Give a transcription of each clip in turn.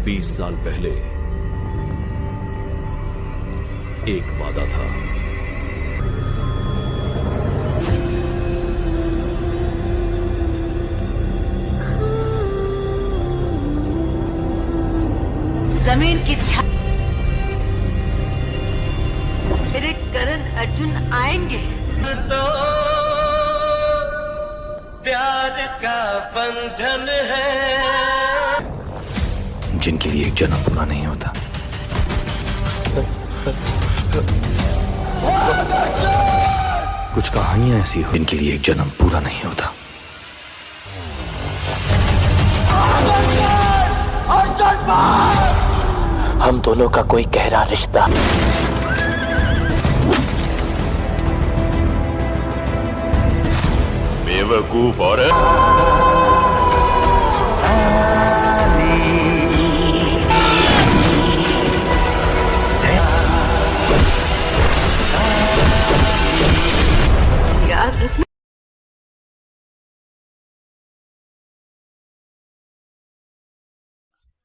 20 साल पहले एक वादा था। जमीन की मेरे करण अर्जुन आएंगे तो प्यार का बंधन है जिनके लिए एक जन्म पूरा नहीं होता। कुछ कहानियां ऐसी हो जिनके लिए एक जन्म पूरा नहीं होता। हम दोनों का कोई गहरा रिश्ता। बेवकूफ और याद रखना।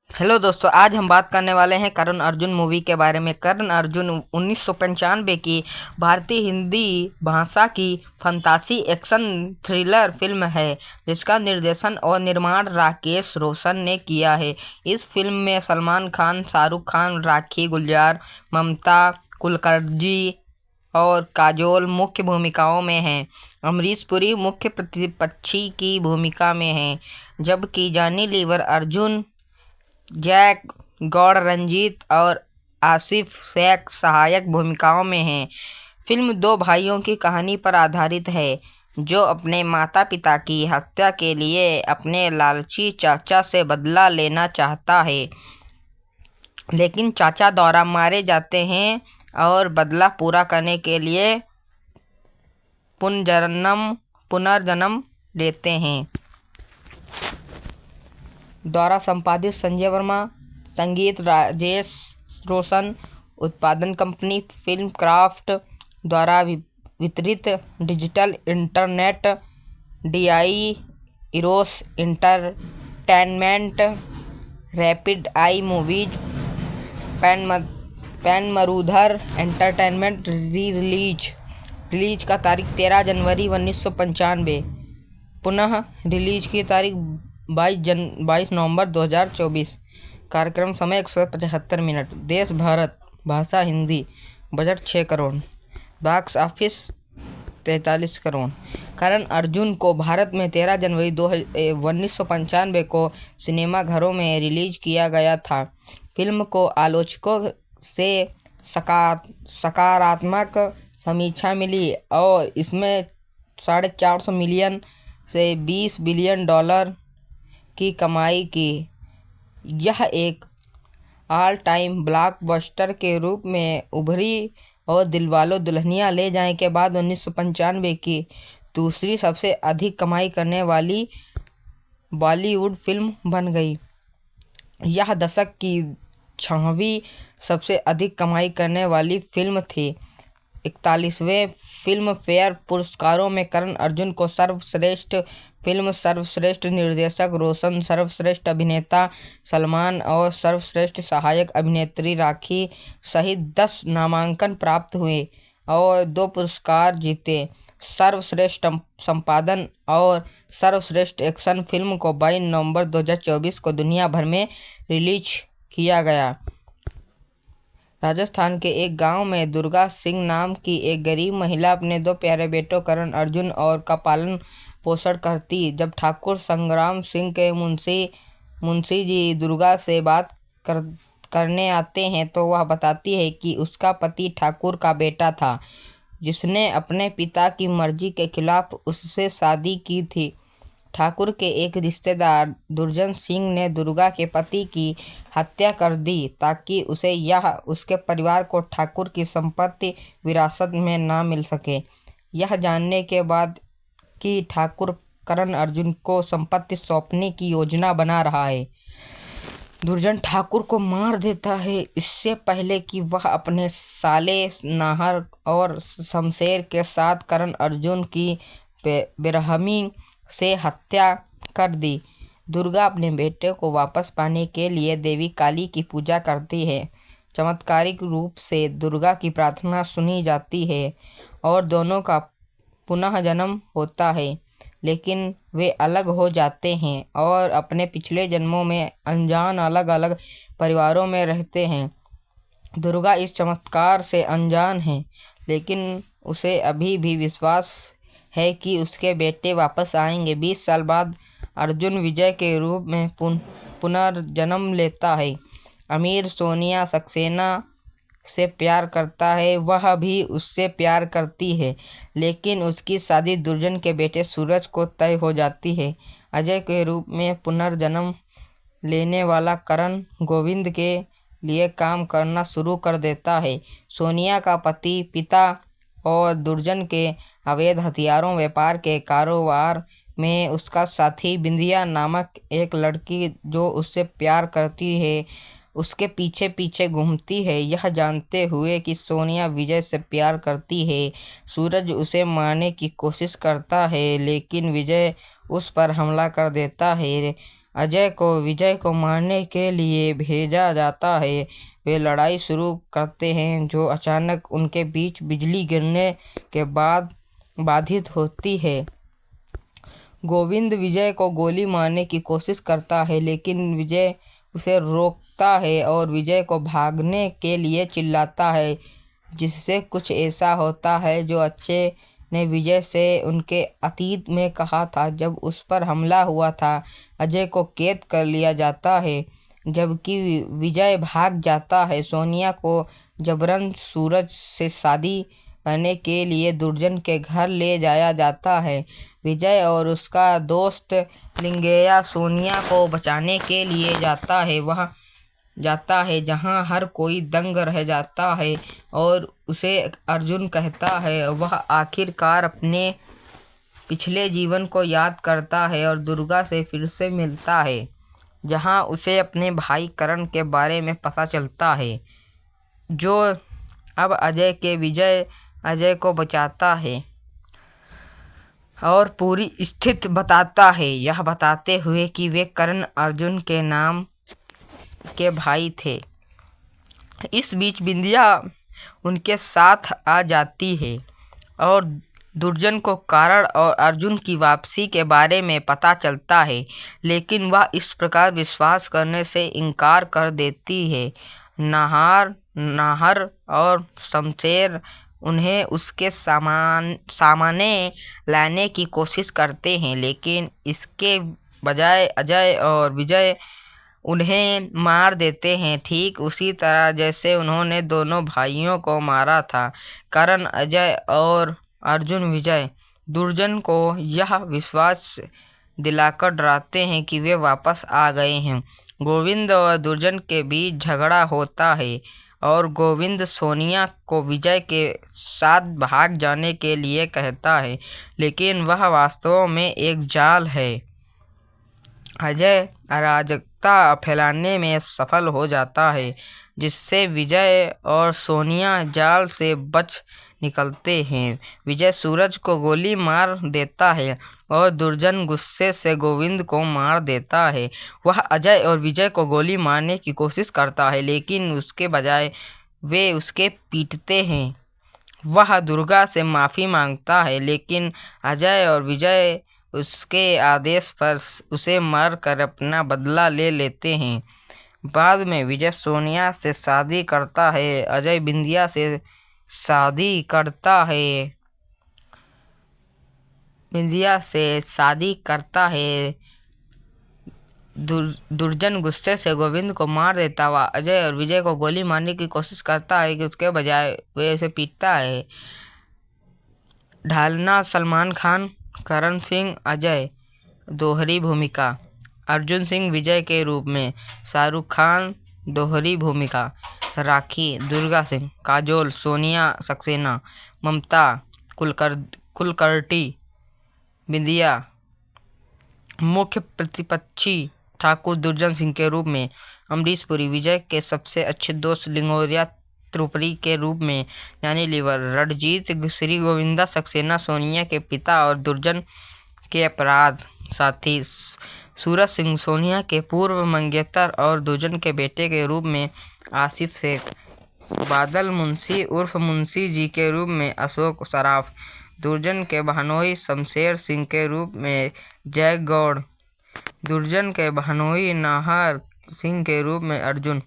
हेलो दोस्तों, आज हम बात करने वाले हैं करण अर्जुन मूवी के बारे में। करण अर्जुन 1995 की भारतीय हिंदी भाषा की फंतासी एक्शन थ्रिलर फिल्म है जिसका निर्देशन और निर्माण राकेश रोशन ने किया है। इस फिल्म में सलमान खान, शाहरुख खान, राखी गुलजार, ममता कुलकर्णी और काजोल मुख्य भूमिकाओं में हैं। अमरीश पुरी मुख्य प्रतिपक्षी की भूमिका में हैं, जबकि जॉनी लीवर अर्जुन, जैक गौड़ रंजीत और आसिफ शेख सहायक भूमिकाओं में हैं। फिल्म दो भाइयों की कहानी पर आधारित है जो अपने माता पिता की हत्या के लिए अपने लालची चाचा से बदला लेना चाहता है, लेकिन चाचा द्वारा मारे जाते हैं और बदला पूरा करने के लिए पुनर्जन्म लेते हैं। द्वारा संपादित संजय वर्मा, संगीत राजेश रोशन, उत्पादन कंपनी फिल्म क्राफ्ट द्वारा वितरित digital internet, DI Eros entertainment, rapid eye movies, Pen Marudhar entertainment. Release का तारीख 13 जनवरी 1995, पुनः रिलीज की तारीख 22 नवंबर 2024। कार्यक्रम समय 175 मिनट। देश भारत, भाषा Hindi. Budget 6 crore. Box office 43 crore. Karan Arjun को भारत में 13 जनवरी 1995 को सिनेमाघरों में रिलीज किया गया था। फिल्म को आलोचकों से सकारात्मक समीक्षा मिली और इसमें $450 मिलियन से $20 बिलियन की कमाई की। यह एक ऑल टाइम ब्लॉकबस्टर के रूप में उभरी और दिलवाले दुल्हनिया ले जाएं के बाद 1995 की दूसरी सबसे अधिक कमाई करने वाली बॉलीवुड फिल्म बन गई। यह दशक की 6वीं सबसे अधिक कमाई करने वाली फिल्म थी। 41वें फिल्म फेयर पुरस्कारों में करण अर्जुन को सर्वश्रेष्ठ फिल्म, सर्वश्रेष्ठ निर्देशक रोशन, सर्वश्रेष्ठ अभिनेता सलमान और सर्वश्रेष्ठ सहायक अभिनेत्री राखी सहित 10 नामांकन प्राप्त हुए और 2 पुरस्कार जीते। सर्वश्रेष्ठ संपादन और सर्वश्रेष्ठ एक्शन फिल्म को 22 नवंबर 2024 को दुनिया भर में रिलीज किया गया। राजस्थान के एक गांव में दुर्गा सिंह नाम की एक गरीब महिला अपने 2 प्यारे बेटों करण अर्जुन और का पालन पोषण करती। जब ठाकुर संग्राम सिंह के मुंशी जी दुर्गा से बात करने आते हैं तो वह बताती है कि उसका पति ठाकुर का बेटा था जिसने अपने पिता की मर्जी के खिलाफ उससे शादी की थी। ठाकुर के एक रिश्तेदार दुर्जन सिंह ने दुर्गा के पति की हत्या कर दी ताकि उसे या उसके परिवार को ठाकुर की संपत्ति विरासत में ना मिल सके। यह जानने के बाद कि ठाकुर करण अर्जुन को संपत्ति सौंपने की योजना बना रहा है, दुर्जन ठाकुर को मार देता है इससे पहले कि वह अपने साले नाहर और शमशेर के साथ करण अर्जुन की बेरहमी से हत्या कर दी। दुर्गा अपने बेटे को वापस पाने के लिए देवी काली की पूजा करती है। चमत्कारिक रूप से दुर्गा की प्रार्थना सुनी जाती है और दोनों का पुनः जन्म होता है, लेकिन वे अलग हो जाते हैं और अपने पिछले जन्मों में अनजान अलग अलग परिवारों में रहते हैं। दुर्गा इस चमत्कार से अनजान है, लेकिन उसे अभी भी विश्वास है कि उसके बेटे वापस आएंगे। 20 साल बाद अर्जुन विजय के रूप में पुनर्जन्म लेता है। अमीर सोनिया सक्सेना से प्यार करता है, वह भी उससे प्यार करती है, लेकिन उसकी शादी दुर्जन के बेटे सूरज को तय हो जाती है। अजय के रूप में पुनर्जन्म लेने वाला करण गोविंद के लिए काम करना शुरू कर देता है। सोनिया का पिता और दुर्जन के अवैध हथियारों व्यापार के कारोबार में उसका साथी बिंदिया नामक एक लड़की जो उससे प्यार करती है उसके पीछे पीछे घूमती है। यह जानते हुए कि सोनिया विजय से प्यार करती है, सूरज उसे मारने की कोशिश करता है, लेकिन विजय उस पर हमला कर देता है। अजय को विजय को मारने के लिए भेजा जाता है। वे लड़ाई शुरू करते हैं जो अचानक उनके बीच बिजली गिरने के बाद बाधित होती है। गोविंद विजय को गोली मारने की कोशिश करता है, लेकिन विजय उसे रोकता है और विजय को भागने के लिए चिल्लाता है, जिससे कुछ ऐसा होता है जो अजय ने विजय से उनके अतीत में कहा था जब उस पर हमला हुआ था। अजय को कैद कर लिया जाता है जबकि विजय भाग जाता है। सोनिया को जबरन सूरज से शादी करने के लिए दुर्जन के घर ले जाया जाता है। विजय और उसका दोस्त लिंगैया सोनिया को बचाने के लिए जाता है जहां हर कोई दंग रह जाता है और उसे अर्जुन कहता है। वह आखिरकार अपने पिछले जीवन को याद करता है और दुर्गा से फिर से मिलता है, जहां उसे अपने भाई करण के बारे में पता चलता है, जो अब अजय को बचाता है और पूरी स्थिति बताता है, यह बताते हुए कि वे करण अर्जुन के नाम के भाई थे। इस बीच बिंदिया उनके साथ आ जाती है और दुर्जन को कारण और अर्जुन की वापसी के बारे में पता चलता है, लेकिन वह इस प्रकार विश्वास करने से इनकार कर देती है। नाहर और शमशेर उन्हें उसके सामने लाने की कोशिश करते हैं, लेकिन इसके बजाय अजय और विजय उन्हें मार देते हैं, ठीक उसी तरह जैसे उन्होंने दोनों भाइयों को मारा था। करण, अजय और अर्जुन विजय दुर्जन को यह विश्वास दिलाकर डराते हैं कि वे वापस आ गए हैं। गोविंद और दुर्जन के बीच झगड़ा होता है और गोविंद सोनिया को विजय के साथ भाग जाने के लिए कहता है, लेकिन वह वास्तव में एक जाल है। अजय अराजकता फैलाने में सफल हो जाता है, जिससे विजय और सोनिया जाल से बच निकलते हैं। विजय सूरज को गोली मार देता है और दुर्जन गुस्से से गोविंद को मार देता है। वह अजय और विजय को गोली मारने की कोशिश करता है, लेकिन उसके बजाय वे उसके पीटते हैं। वह दुर्गा से माफ़ी मांगता है, लेकिन अजय और विजय उसके आदेश पर उसे मारकर अपना बदला ले लेते हैं। बाद में विजय सोनिया से शादी करता है, अजय बिंदिया से शादी करता है। दुर्जन गुस्से से गोविंद को मार देता हुआ अजय और विजय को गोली मारने की कोशिश करता है कि उसके बजाय वे उसे पीटता है। ढालना सलमान खान, करण सिंह अजय दोहरी भूमिका, अर्जुन सिंह विजय के रूप में, शाहरुख खान दोहरी भूमिका, राखी दुर्गा सिंह, काजोल सोनिया सक्सेना, ममता कुलकर्णी बिंदिया, मुख्य प्रतिपक्षी ठाकुर दुर्जन सिंह के रूप में, अमरीश पुरी विजय के सबसे अच्छे दोस्त लिंगोरिया त्रिपुरी के रूप में, यानी लीवर, रणजीत श्री गोविंदा सक्सेना सोनिया के पिता और दुर्जन के अपराध साथी, सूरज सिंह सोनिया के पूर्व मंगेतर और दुर्जन के बेटे के रूप में आसिफ शेख, बादल मुंशी उर्फ मुंशी जी के रूप में अशोक सराफ, दुर्जन के बहनोई शमशेर सिंह के रूप में जय गौड़, दुर्जन के बहनोई नाहर सिंह के रूप में अर्जुन,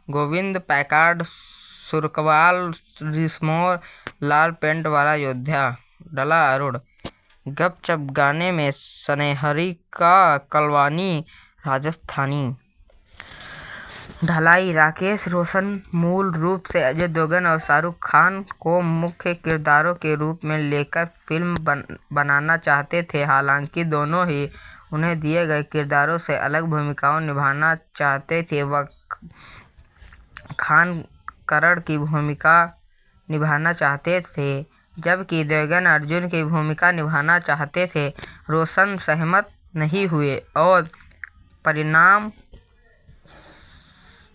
गोविंद पैकार्ड सुरकवाल रिश्मोर लाल पेंट वाला योद्धा, डला अरुण, गपचप गाने में सनेहरी का कलवानी राजस्थानी, ढलाई राकेश रोशन मूल रूप से अजय देवगन और शाहरुख खान को मुख्य किरदारों के रूप में लेकर फिल्म बनाना चाहते थे। हालांकि दोनों ही उन्हें दिए गए किरदारों से अलग भूमिकाओं निभाना चाहते थे। वह खान करण की भूमिका निभाना चाहते थे, जबकि देवगन अर्जुन की भूमिका निभाना चाहते थे। रोशन सहमत नहीं हुए और परिणाम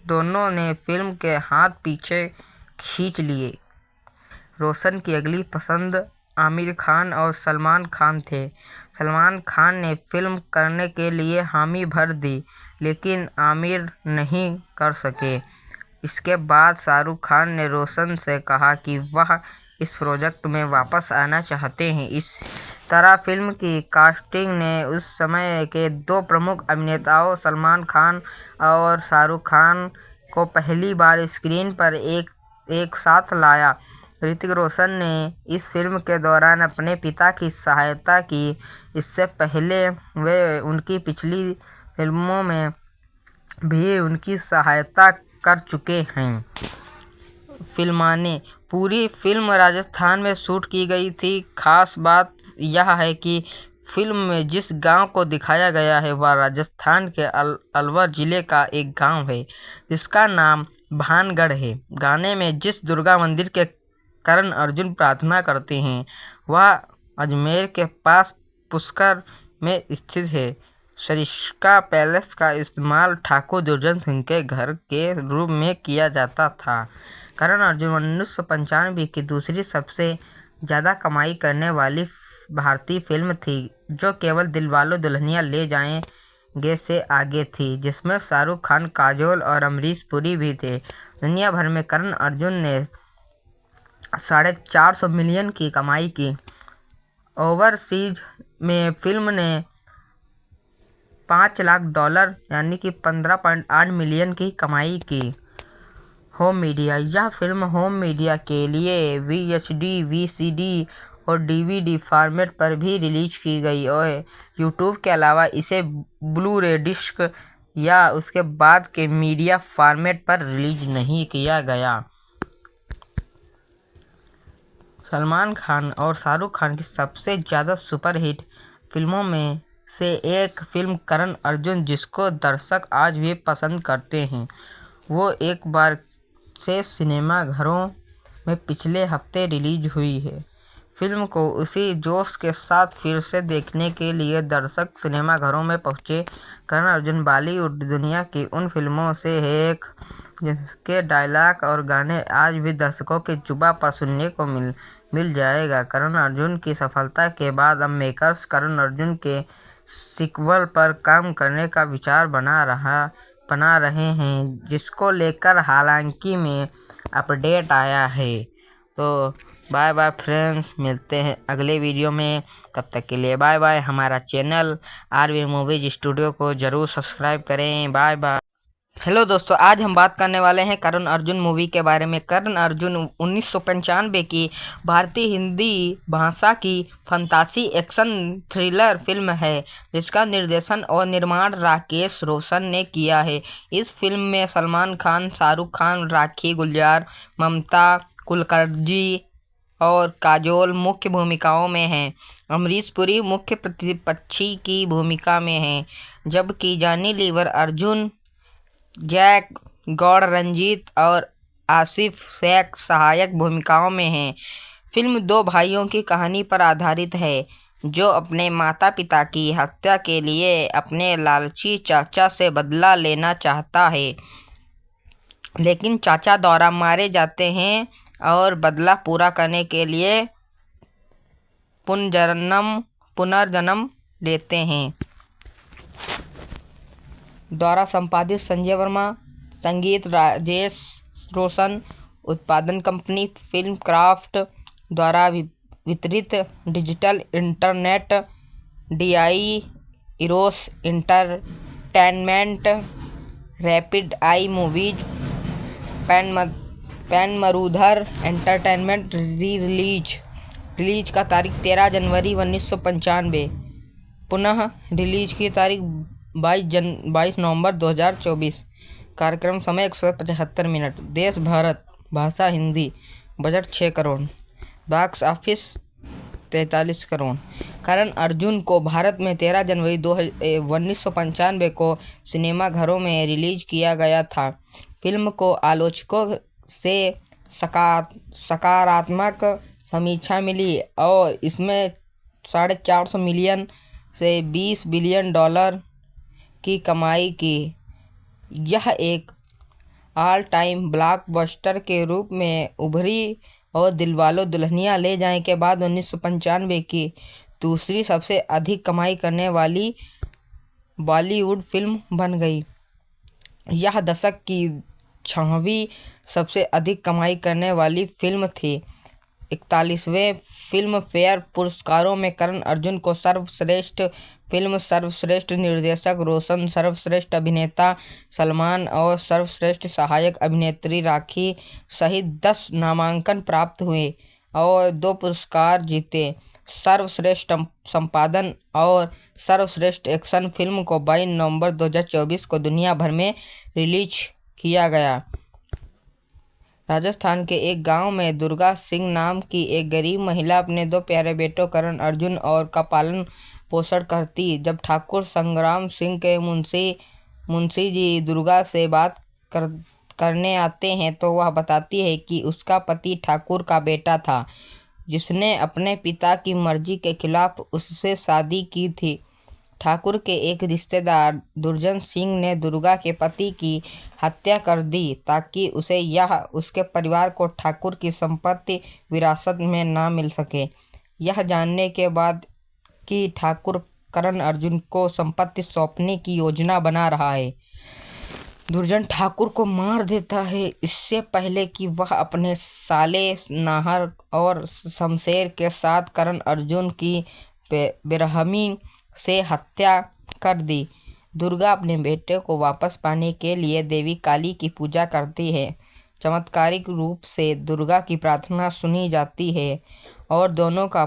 दोनों ने फिल्म के हाथ पीछे खींच लिए। रोशन की अगली पसंद आमिर खान और सलमान खान थे। सलमान खान ने फिल्म करने के लिए हामी भर दी, लेकिन आमिर नहीं कर सके। इसके बाद शाहरुख खान ने रोशन से कहा कि वह इस प्रोजेक्ट में वापस आना चाहते हैं। इस तरह फिल्म की कास्टिंग ने उस समय के दो प्रमुख अभिनेताओं सलमान खान और शाहरुख खान को पहली बार स्क्रीन पर एक साथ लाया। ऋतिक रोशन ने इस फिल्म के दौरान अपने पिता की सहायता की। इससे पहले वे उनकी पिछली फिल्मों में भी उनकी सहायता कर चुके हैं। फिल्माने पूरी फिल्म राजस्थान में शूट की गई थी। खास बात यह है कि फिल्म में जिस गांव को दिखाया गया है वह राजस्थान के अलवर जिले का एक गांव है, जिसका नाम भानगढ़ है। गाने में जिस दुर्गा मंदिर के करण अर्जुन प्रार्थना करते हैं वह अजमेर के पास पुष्कर में स्थित है। सरिस्का पैलेस का इस्तेमाल ठाकुर दुर्जन सिंह के घर के रूप में किया जाता था। करण अर्जुन 1995 की दूसरी सबसे ज़्यादा कमाई करने वाली भारतीय फिल्म थी, जो केवल दिलवाले दुल्हनिया ले जाएंगे से आगे थी, जिसमें शाहरुख खान, काजोल और अमरीश पुरी भी थे। दुनिया भर में करण अर्जुन ने 450 मिलियन की कमाई की। ओवरसीज में फिल्म ने $5 लाख यानी कि 15.8 मिलियन की कमाई की। होम मीडिया, यह फिल्म होम मीडिया के लिए VHD, VCD और DVD फॉर्मेट पर भी रिलीज की गई और यूट्यूब के अलावा इसे ब्लू-रे डिस्क या उसके बाद के मीडिया फॉर्मेट पर रिलीज नहीं किया गया। सलमान खान और शाहरुख खान की सबसे ज़्यादा सुपरहिट फिल्मों में से एक फिल्म करण अर्जुन, जिसको दर्शक आज भी पसंद करते हैं, वो एक बार से सिनेमाघरों में पिछले हफ्ते रिलीज हुई है। फिल्म को उसी जोश के साथ फिर से देखने के लिए दर्शक सिनेमाघरों में पहुंचे। करण अर्जुन बॉलीवुड दुनिया की उन फिल्मों से एक जिसके डायलॉग और गाने आज भी दर्शकों की जुबां पर सुनने को मिल जाएगा। करण अर्जुन की सफलता के बाद अब मेकर्स करण अर्जुन के सीक्वल पर काम करने का विचार बना रहे हैं, जिसको लेकर हालांकि में अपडेट आया है। तो बाय बाय फ्रेंड्स, मिलते हैं अगले वीडियो में। तब तक के लिए बाय बाय। हमारा चैनल RV मूवीज स्टूडियो को ज़रूर सब्सक्राइब करें। Bye bye. हेलो दोस्तों, आज हम बात करने वाले हैं करण अर्जुन मूवी के बारे में। करण अर्जुन 1995 की भारतीय हिंदी भाषा की फंतासी एक्शन थ्रिलर फिल्म है, जिसका निर्देशन और निर्माण राकेश रोशन ने किया है। इस फिल्म में सलमान खान, शाहरुख खान, राखी गुलजार, ममता कुलकर्णी और काजोल मुख्य भूमिकाओं में हैं। अमरीश पुरी मुख्य प्रतिपक्षी की भूमिका में हैं, जबकि जॉनी लीवर, अर्जुन, जैक गौड़, रंजीत और आसिफ शेख सहायक भूमिकाओं में हैं। फिल्म दो भाइयों की कहानी पर आधारित है, जो अपने माता पिता की हत्या के लिए अपने लालची चाचा से बदला लेना चाहता है, लेकिन चाचा द्वारा मारे जाते हैं और बदला पूरा करने के लिए पुनर्जन्म लेते हैं। द्वारा संपादित संजय वर्मा, संगीत राजेश रोशन, उत्पादन कंपनी फिल्म क्राफ्ट द्वारा वितरित, digital internet, DI Eros entertainment, rapid eye movies, Pen Marudhar entertainment. Release का तारीख 13 जनवरी 1995, पुनः रिलीज की तारीख 22 नवंबर 2024। कार्यक्रम समय 175 मिनट। देश भारत, भाषा Hindi, budget 6 crore, box office 43 crore. Karan Arjun को भारत में 13 जनवरी 1995 को सिनेमाघरों में रिलीज किया गया था। फिल्म को आलोचकों से सकारात्मक समीक्षा मिली और इसमें 450 मिलियन से 20 बिलियन डॉलर की कमाई की। यह एक ऑल टाइम ब्लॉकबस्टर के रूप में उभरी और दिलवाले दुल्हनिया ले जाएं के बाद 1995 की दूसरी सबसे अधिक कमाई करने वाली बॉलीवुड फिल्म बन गई। यह दशक की 6वीं सबसे अधिक कमाई करने वाली फिल्म थी। 41वें फिल्म फेयर पुरस्कारों में करण अर्जुन को सर्वश्रेष्ठ फिल्म, सर्वश्रेष्ठ निर्देशक रोशन, सर्वश्रेष्ठ अभिनेता सलमान और सर्वश्रेष्ठ सहायक अभिनेत्री राखी सहित 10 नामांकन प्राप्त हुए और 2 पुरस्कार जीते। सर्वश्रेष्ठ संपादन और सर्वश्रेष्ठ एक्शन फिल्म को 22 नवंबर 2024 को दुनिया भर में रिलीज किया गया। राजस्थान के एक गांव में दुर्गा सिंह नाम की एक गरीब महिला अपने 2 प्यारे बेटों करण अर्जुन और का पालन पोषण करती। जब ठाकुर संग्राम सिंह के मुंशी जी दुर्गा से बात करने आते हैं तो वह बताती है कि उसका पति ठाकुर का बेटा था जिसने अपने पिता की मर्जी के खिलाफ उससे शादी की थी। ठाकुर के एक रिश्तेदार दुर्जन सिंह ने दुर्गा के पति की हत्या कर दी ताकि उसे या उसके परिवार को ठाकुर की संपत्ति विरासत में ना मिल सके। यह जानने के बाद कि ठाकुर करण अर्जुन को संपत्ति सौंपने की योजना बना रहा है, दुर्जन ठाकुर को मार देता है इससे पहले कि वह अपने साले नाहर और शमशेर के साथ करण अर्जुन की बेरहमी से हत्या कर दी। दुर्गा अपने बेटे को वापस पाने के लिए देवी काली की पूजा करती है। चमत्कारिक रूप से दुर्गा की प्रार्थना सुनी जाती है और दोनों का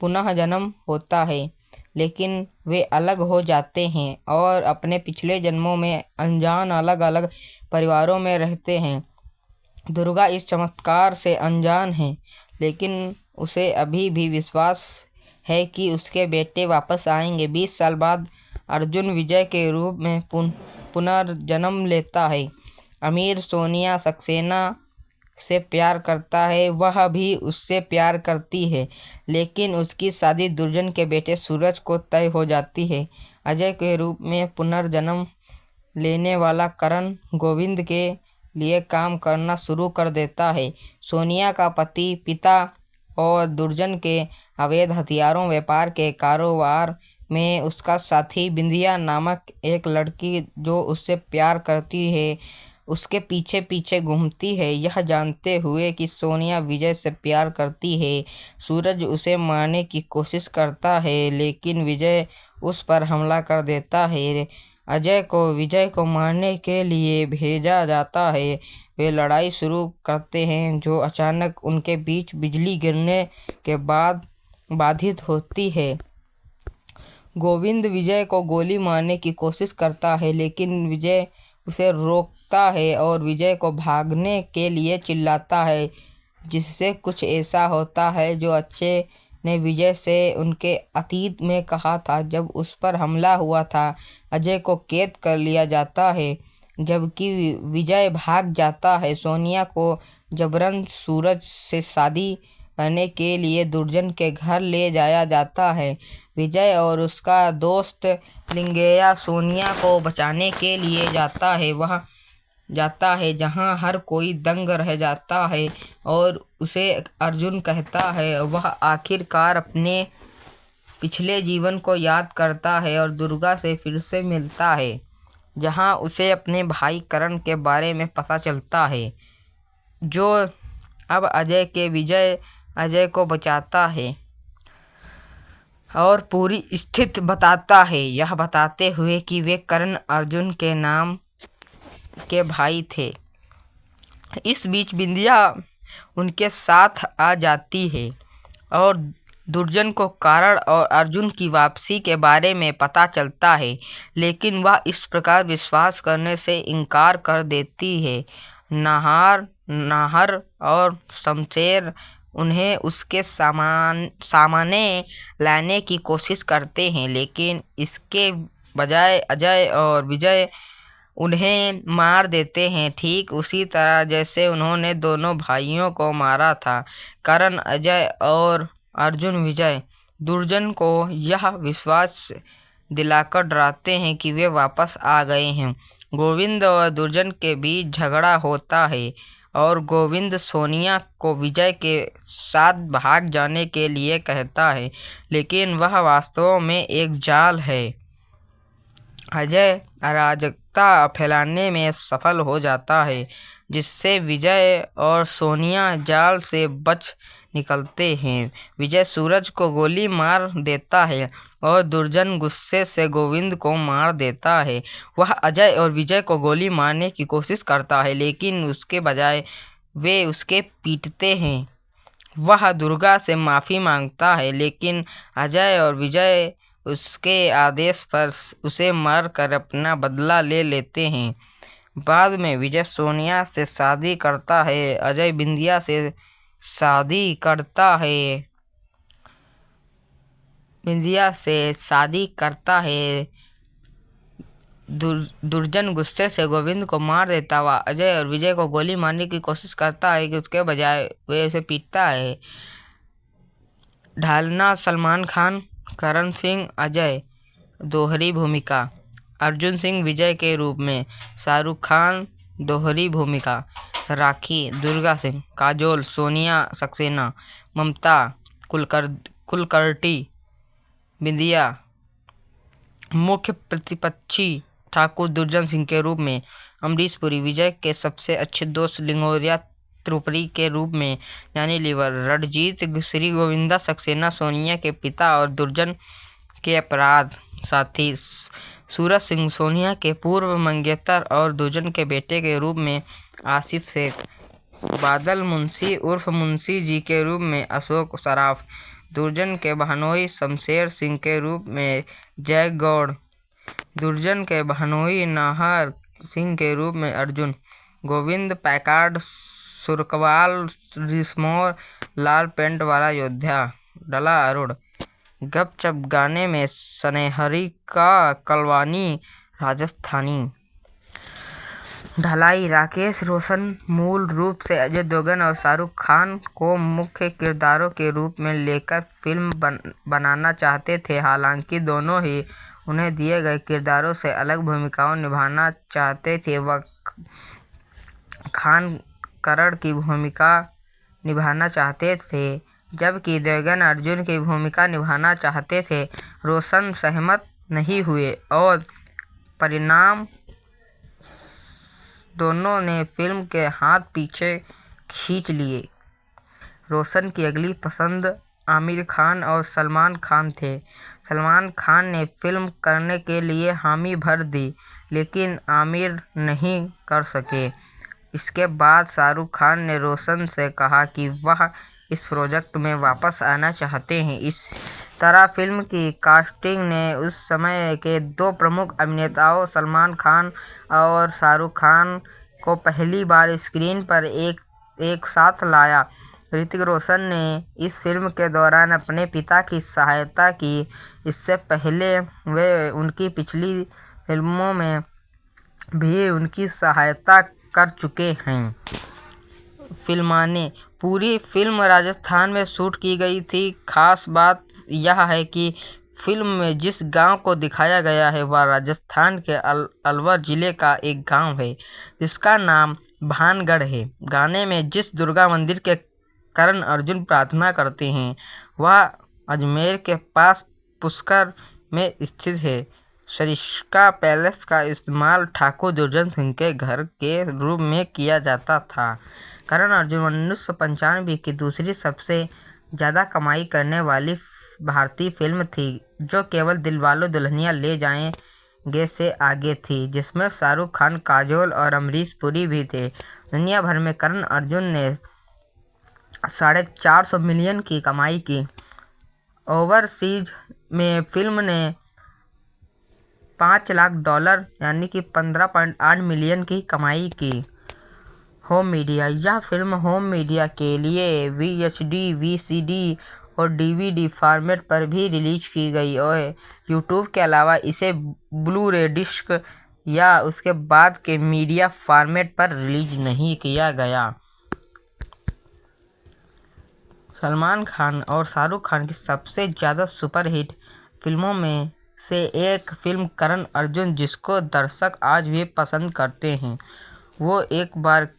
पुनः जन्म होता है, लेकिन वे अलग हो जाते हैं और अपने पिछले जन्मों में अनजान अलग अलग परिवारों में रहते हैं। दुर्गा इस चमत्कार से अनजान है, लेकिन उसे अभी भी विश्वास है कि उसके बेटे वापस आएंगे। 20 साल बाद अर्जुन विजय के रूप में पुनर्जन्म लेता है। अमीर सोनिया सक्सेना से प्यार करता है, वह भी उससे प्यार करती है, लेकिन उसकी शादी दुर्जन के बेटे सूरज को तय हो जाती है। अजय के रूप में पुनर्जन्म लेने वाला करण गोविंद के लिए काम करना शुरू कर देता है। सोनिया का पिता और दुर्जन के अवैध हथियारों व्यापार के कारोबार में उसका साथी बिंदिया नामक एक लड़की जो उससे प्यार करती है उसके पीछे पीछे घूमती है। यह जानते हुए कि सोनिया विजय से प्यार करती है, सूरज उसे मारने की कोशिश करता है, लेकिन विजय उस पर हमला कर देता है। अजय को विजय को मारने के लिए भेजा जाता है। वे लड़ाई शुरू करते हैं जो अचानक उनके बीच बिजली गिरने के बाद बाधित होती है। गोविंद विजय को गोली मारने की कोशिश करता है, लेकिन विजय उसे रोकता है और विजय को भागने के लिए चिल्लाता है, जिससे कुछ ऐसा होता है जो अक्षय ने विजय से उनके अतीत में कहा था जब उस पर हमला हुआ था। अजय को कैद कर लिया जाता है जबकि विजय भाग जाता है। सोनिया को जबरन सूरज से शादी करने के लिए दुर्जन के घर ले जाया जाता है। विजय और उसका दोस्त लिंगैया सोनिया को बचाने के लिए जाता है जहां हर कोई दंग रह जाता है और उसे अर्जुन कहता है। वह आखिरकार अपने पिछले जीवन को याद करता है और दुर्गा से फिर से मिलता है। जहां उसे अपने भाई करण के बारे में पता चलता है, जो अब अजय को बचाता है और पूरी स्थिति बताता है, यह बताते हुए कि वे करण अर्जुन के नाम के भाई थे। इस बीच बिंदिया उनके साथ आ जाती है और दुर्जन को कारण और अर्जुन की वापसी के बारे में पता चलता है, लेकिन वह इस प्रकार विश्वास करने से इनकार कर देती है। नाहर और शमशेर उन्हें उसके सामने लाने की कोशिश करते हैं, लेकिन इसके बजाय अजय और विजय उन्हें मार देते हैं, ठीक उसी तरह जैसे उन्होंने दोनों भाइयों को मारा था। करण, अजय और अर्जुन विजय दुर्जन को यह विश्वास दिलाकर डराते हैं कि वे वापस आ गए हैं। गोविंद और दुर्जन के बीच झगड़ा होता है और गोविंद सोनिया को विजय के साथ भाग जाने के लिए कहता है, लेकिन वह वास्तव में एक जाल है। अजय अराजकता फैलाने में सफल हो जाता है, जिससे विजय और सोनिया जाल से बच निकलते हैं। विजय सूरज को गोली मार देता है और दुर्जन गुस्से से गोविंद को मार देता है। वह अजय और विजय को गोली मारने की कोशिश करता है, लेकिन उसके बजाय वे उसके पीटते हैं। वह दुर्गा से माफ़ी मांगता है, लेकिन अजय और विजय उसके आदेश पर उसे मारकर अपना बदला ले लेते हैं। बाद में विजय सोनिया से शादी करता है, अजय बिंदिया से शादी करता है। दुर्जन गुस्से से गोविंद को मार देता हुआ अजय और विजय को गोली मारने की कोशिश करता है कि उसके बजाय वे उसे पीटता है। ढालना सलमान खान, करण सिंह अजय, दोहरी भूमिका। अर्जुन सिंह विजय के रूप में, शाहरुख खान दोहरी भूमिका। राखी दुर्गा सिंह, काजोल सोनिया सक्सेना, ममता कुलकर्णी बिंदिया। मुख्य प्रतिपक्षी ठाकुर दुर्जन सिंह के रूप में, अमरीश पुरी विजय के सबसे अच्छे दोस्त लिंगोरिया त्रिपुरी के रूप में, यानी लीवर। रणजीत श्री गोविंदा सक्सेना सोनिया के पिता और दुर्जन के अपराध साथी। सूरज सिंह सोनिया के पूर्व मंगेतर और दुर्जन के बेटे के रूप में आसिफ शेख। बादल मुंशी उर्फ मुंशी जी के रूप में अशोक सराफ। दुर्जन के बहनोई शमशेर सिंह के रूप में जय गौड़। दुर्जन के बहनोई नाहर सिंह के रूप में अर्जुन। गोविंद पैकार्ड सुरकवाल रिश्मोर लाल पेंट वाला योद्धा। डला अरुण। गपचप गाने में सनेहरी का कलवानी राजस्थानी। ढलाई राकेश रोशन मूल रूप से अजय देवगन और शाहरुख खान को मुख्य किरदारों के रूप में लेकर फिल्म बनाना चाहते थे, हालांकि दोनों ही उन्हें दिए गए किरदारों से अलग भूमिकाओं निभाना चाहते थे। वह खान करण की भूमिका निभाना चाहते थे, जबकि देवगन अर्जुन की भूमिका निभाना चाहते थे। रोशन सहमत नहीं हुए और परिणाम दोनों ने फिल्म के हाथ पीछे खींच लिए। रोशन की अगली पसंद आमिर खान और सलमान खान थे। सलमान खान ने फिल्म करने के लिए हामी भर दी, लेकिन आमिर नहीं कर सके। इसके बाद शाहरुख खान ने रोशन से कहा कि वह इस प्रोजेक्ट में वापस आना चाहते हैं। इस तरह फिल्म की कास्टिंग ने उस समय के दो प्रमुख अभिनेताओं सलमान खान और शाहरुख खान को पहली बार स्क्रीन पर एक साथ लाया। ऋतिक रोशन ने इस फिल्म के दौरान अपने पिता की सहायता की। इससे पहले वे उनकी पिछली फिल्मों में भी उनकी सहायता कर चुके हैं। फिल्माने पूरी फिल्म राजस्थान में शूट की गई थी। खास बात यह है कि फिल्म में जिस गांव को दिखाया गया है वह राजस्थान के अलवर जिले का एक गांव है, जिसका नाम भानगढ़ है। गाने में जिस दुर्गा मंदिर के करण अर्जुन प्रार्थना करते हैं वह अजमेर के पास पुष्कर में स्थित है। सरिस्का पैलेस का इस्तेमाल ठाकुर दुर्जन सिंह के घर के रूप में किया जाता था। करण अर्जुन 1995 की दूसरी सबसे ज़्यादा कमाई करने वाली भारतीय फिल्म थी, जो केवल दिलवाले दुल्हनिया ले जाएंगे से आगे थी, जिसमें शाहरुख खान, काजोल और अमरीश पुरी भी थे। दुनिया भर में करण अर्जुन ने 450 मिलियन की कमाई की। ओवरसीज में फिल्म ने $5 लाख यानी कि 15.8 मिलियन की कमाई की। होम मीडिया: यह फिल्म होम मीडिया के लिए VHD, VCD और DVD फॉर्मेट पर भी रिलीज की गई और यूट्यूब के अलावा इसे ब्लू-रे डिस्क या उसके बाद के मीडिया फॉर्मेट पर रिलीज नहीं किया गया। सलमान खान और शाहरुख खान की सबसे ज़्यादा सुपरहिट फिल्मों में से एक फिल्म करण अर्जुन, जिसको दर्शक आज भी पसंद करते हैं, वो एक बार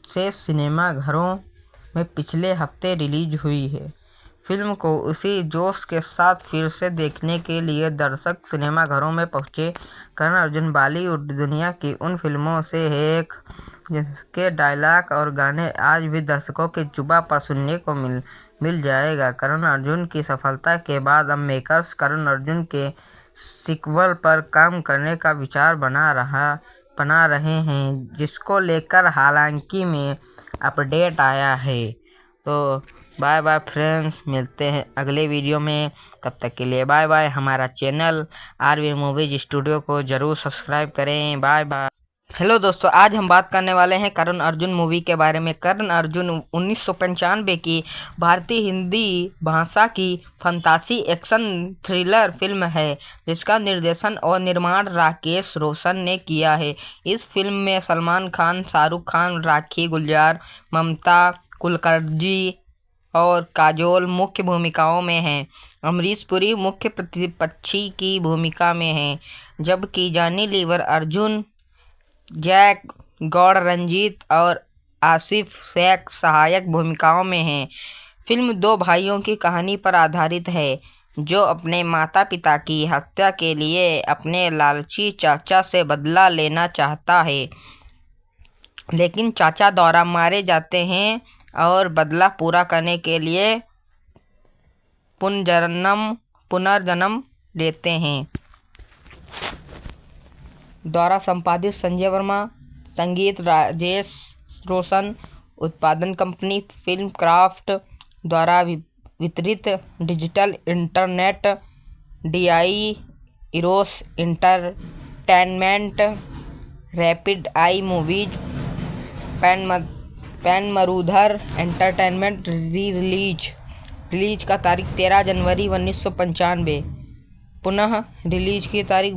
से सिनेमाघरों में पिछले हफ्ते रिलीज हुई है। फिल्म को उसी जोश के साथ फिर से देखने के लिए दर्शक सिनेमाघरों में पहुंचे। करण अर्जुन बॉलीवुड दुनिया की उन फिल्मों से एक जिसके डायलॉग और गाने आज भी दर्शकों की जुबां पर सुनने को मिल जाएगा। करण अर्जुन की सफलता के बाद अब मेकर्स करण अर्जुन के सीक्वल पर काम करने का विचार बना रहे हैं, जिसको लेकर हालांकि में अपडेट आया है। तो बाय बाय फ्रेंड्स, मिलते हैं अगले वीडियो में। तब तक के लिए बाय बाय। हमारा चैनल RV मूवीज स्टूडियो को ज़रूर सब्सक्राइब करें। Bye bye. हेलो दोस्तों, आज हम बात करने वाले हैं करण अर्जुन मूवी के बारे में। करण अर्जुन 1995 की भारतीय हिंदी भाषा की फंतासी एक्शन थ्रिलर फिल्म है, जिसका निर्देशन और निर्माण राकेश रोशन ने किया है। इस फिल्म में सलमान खान, शाहरुख खान, राखी गुलजार, ममता कुलकर्णी और काजोल मुख्य भूमिकाओं में हैं। अमरीश पुरी मुख्य प्रतिपक्षी की भूमिका में हैं, जबकि जॉनी लीवर, अर्जुन, जैक गौड़, रंजीत और आसिफ शेख सहायक भूमिकाओं में हैं। फिल्म दो भाइयों की कहानी पर आधारित है, जो अपने माता पिता की हत्या के लिए अपने लालची चाचा से बदला लेना चाहता है, लेकिन चाचा द्वारा मारे जाते हैं और बदला पूरा करने के लिए पुनर्जन्म लेते हैं। द्वारा संपादित संजय वर्मा, संगीत राजेश रोशन, उत्पादन कंपनी फिल्म क्राफ्ट द्वारा वितरित digital internet DI Eros entertainment, rapid eye movies, Pen Marudhar entertainment. Release का तारीख 13 जनवरी 1995, पुनः रिलीज की तारीख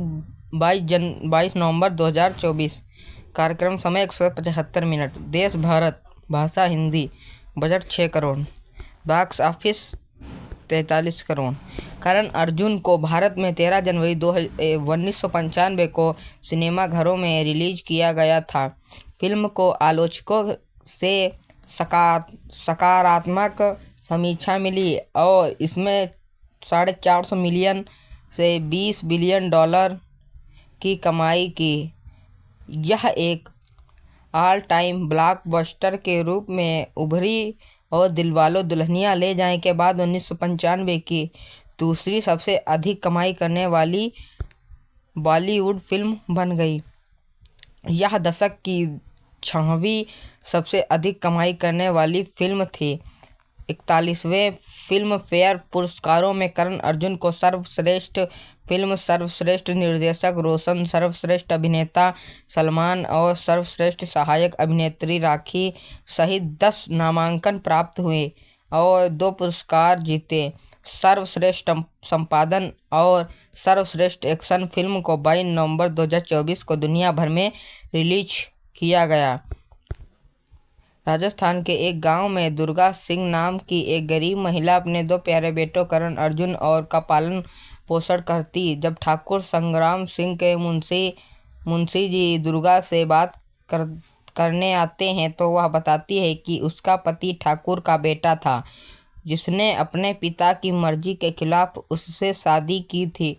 22 नवंबर 2024। कार्यक्रम समय 175 मिनट। देश भारत, भाषा Hindi. Budget 6 crore. Box office 43 crore. Karan Arjun को भारत में 13 जनवरी 1995 को सिनेमाघरों में रिलीज किया गया था। फिल्म को आलोचकों से सकारात्मक समीक्षा मिली और इसमें $450 मिलियन से $20 बिलियन की कमाई की। यह एक ऑल टाइम ब्लॉकबस्टर के रूप में उभरी और दिलवाले दुल्हनिया ले जाएं के बाद 1995 की दूसरी सबसे अधिक कमाई करने वाली बॉलीवुड फिल्म बन गई। यह दशक की 6वीं सबसे अधिक कमाई करने वाली फिल्म थी। 41वें फिल्म फेयर पुरस्कारों में करण अर्जुन को सर्वश्रेष्ठ फिल्म, सर्वश्रेष्ठ निर्देशक रोशन, सर्वश्रेष्ठ अभिनेता सलमान और सर्वश्रेष्ठ सहायक अभिनेत्री राखी सहित 10 नामांकन प्राप्त हुए और 2 पुरस्कार जीते। सर्वश्रेष्ठ संपादन और सर्वश्रेष्ठ एक्शन फिल्म को 22 नवंबर 2024 को दुनिया भर में रिलीज किया गया। राजस्थान के एक गांव में दुर्गा सिंह नाम की एक गरीब महिला अपने 2 प्यारे बेटों करण अर्जुन और का पालन पोषण करती। जब ठाकुर संग्राम सिंह के मुंशी जी दुर्गा से बात करने आते हैं तो वह बताती है कि उसका पति ठाकुर का बेटा था, जिसने अपने पिता की मर्जी के खिलाफ उससे शादी की थी।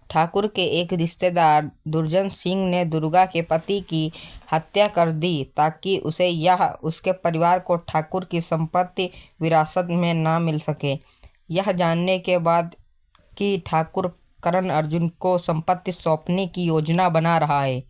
ठाकुर के एक रिश्तेदार दुर्जन सिंह ने दुर्गा के पति की हत्या कर दी ताकि उसे या उसके परिवार को ठाकुर की संपत्ति विरासत में ना मिल सके। यह जानने के बाद कि ठाकुर करण अर्जुन को संपत्ति सौंपने की योजना बना रहा है,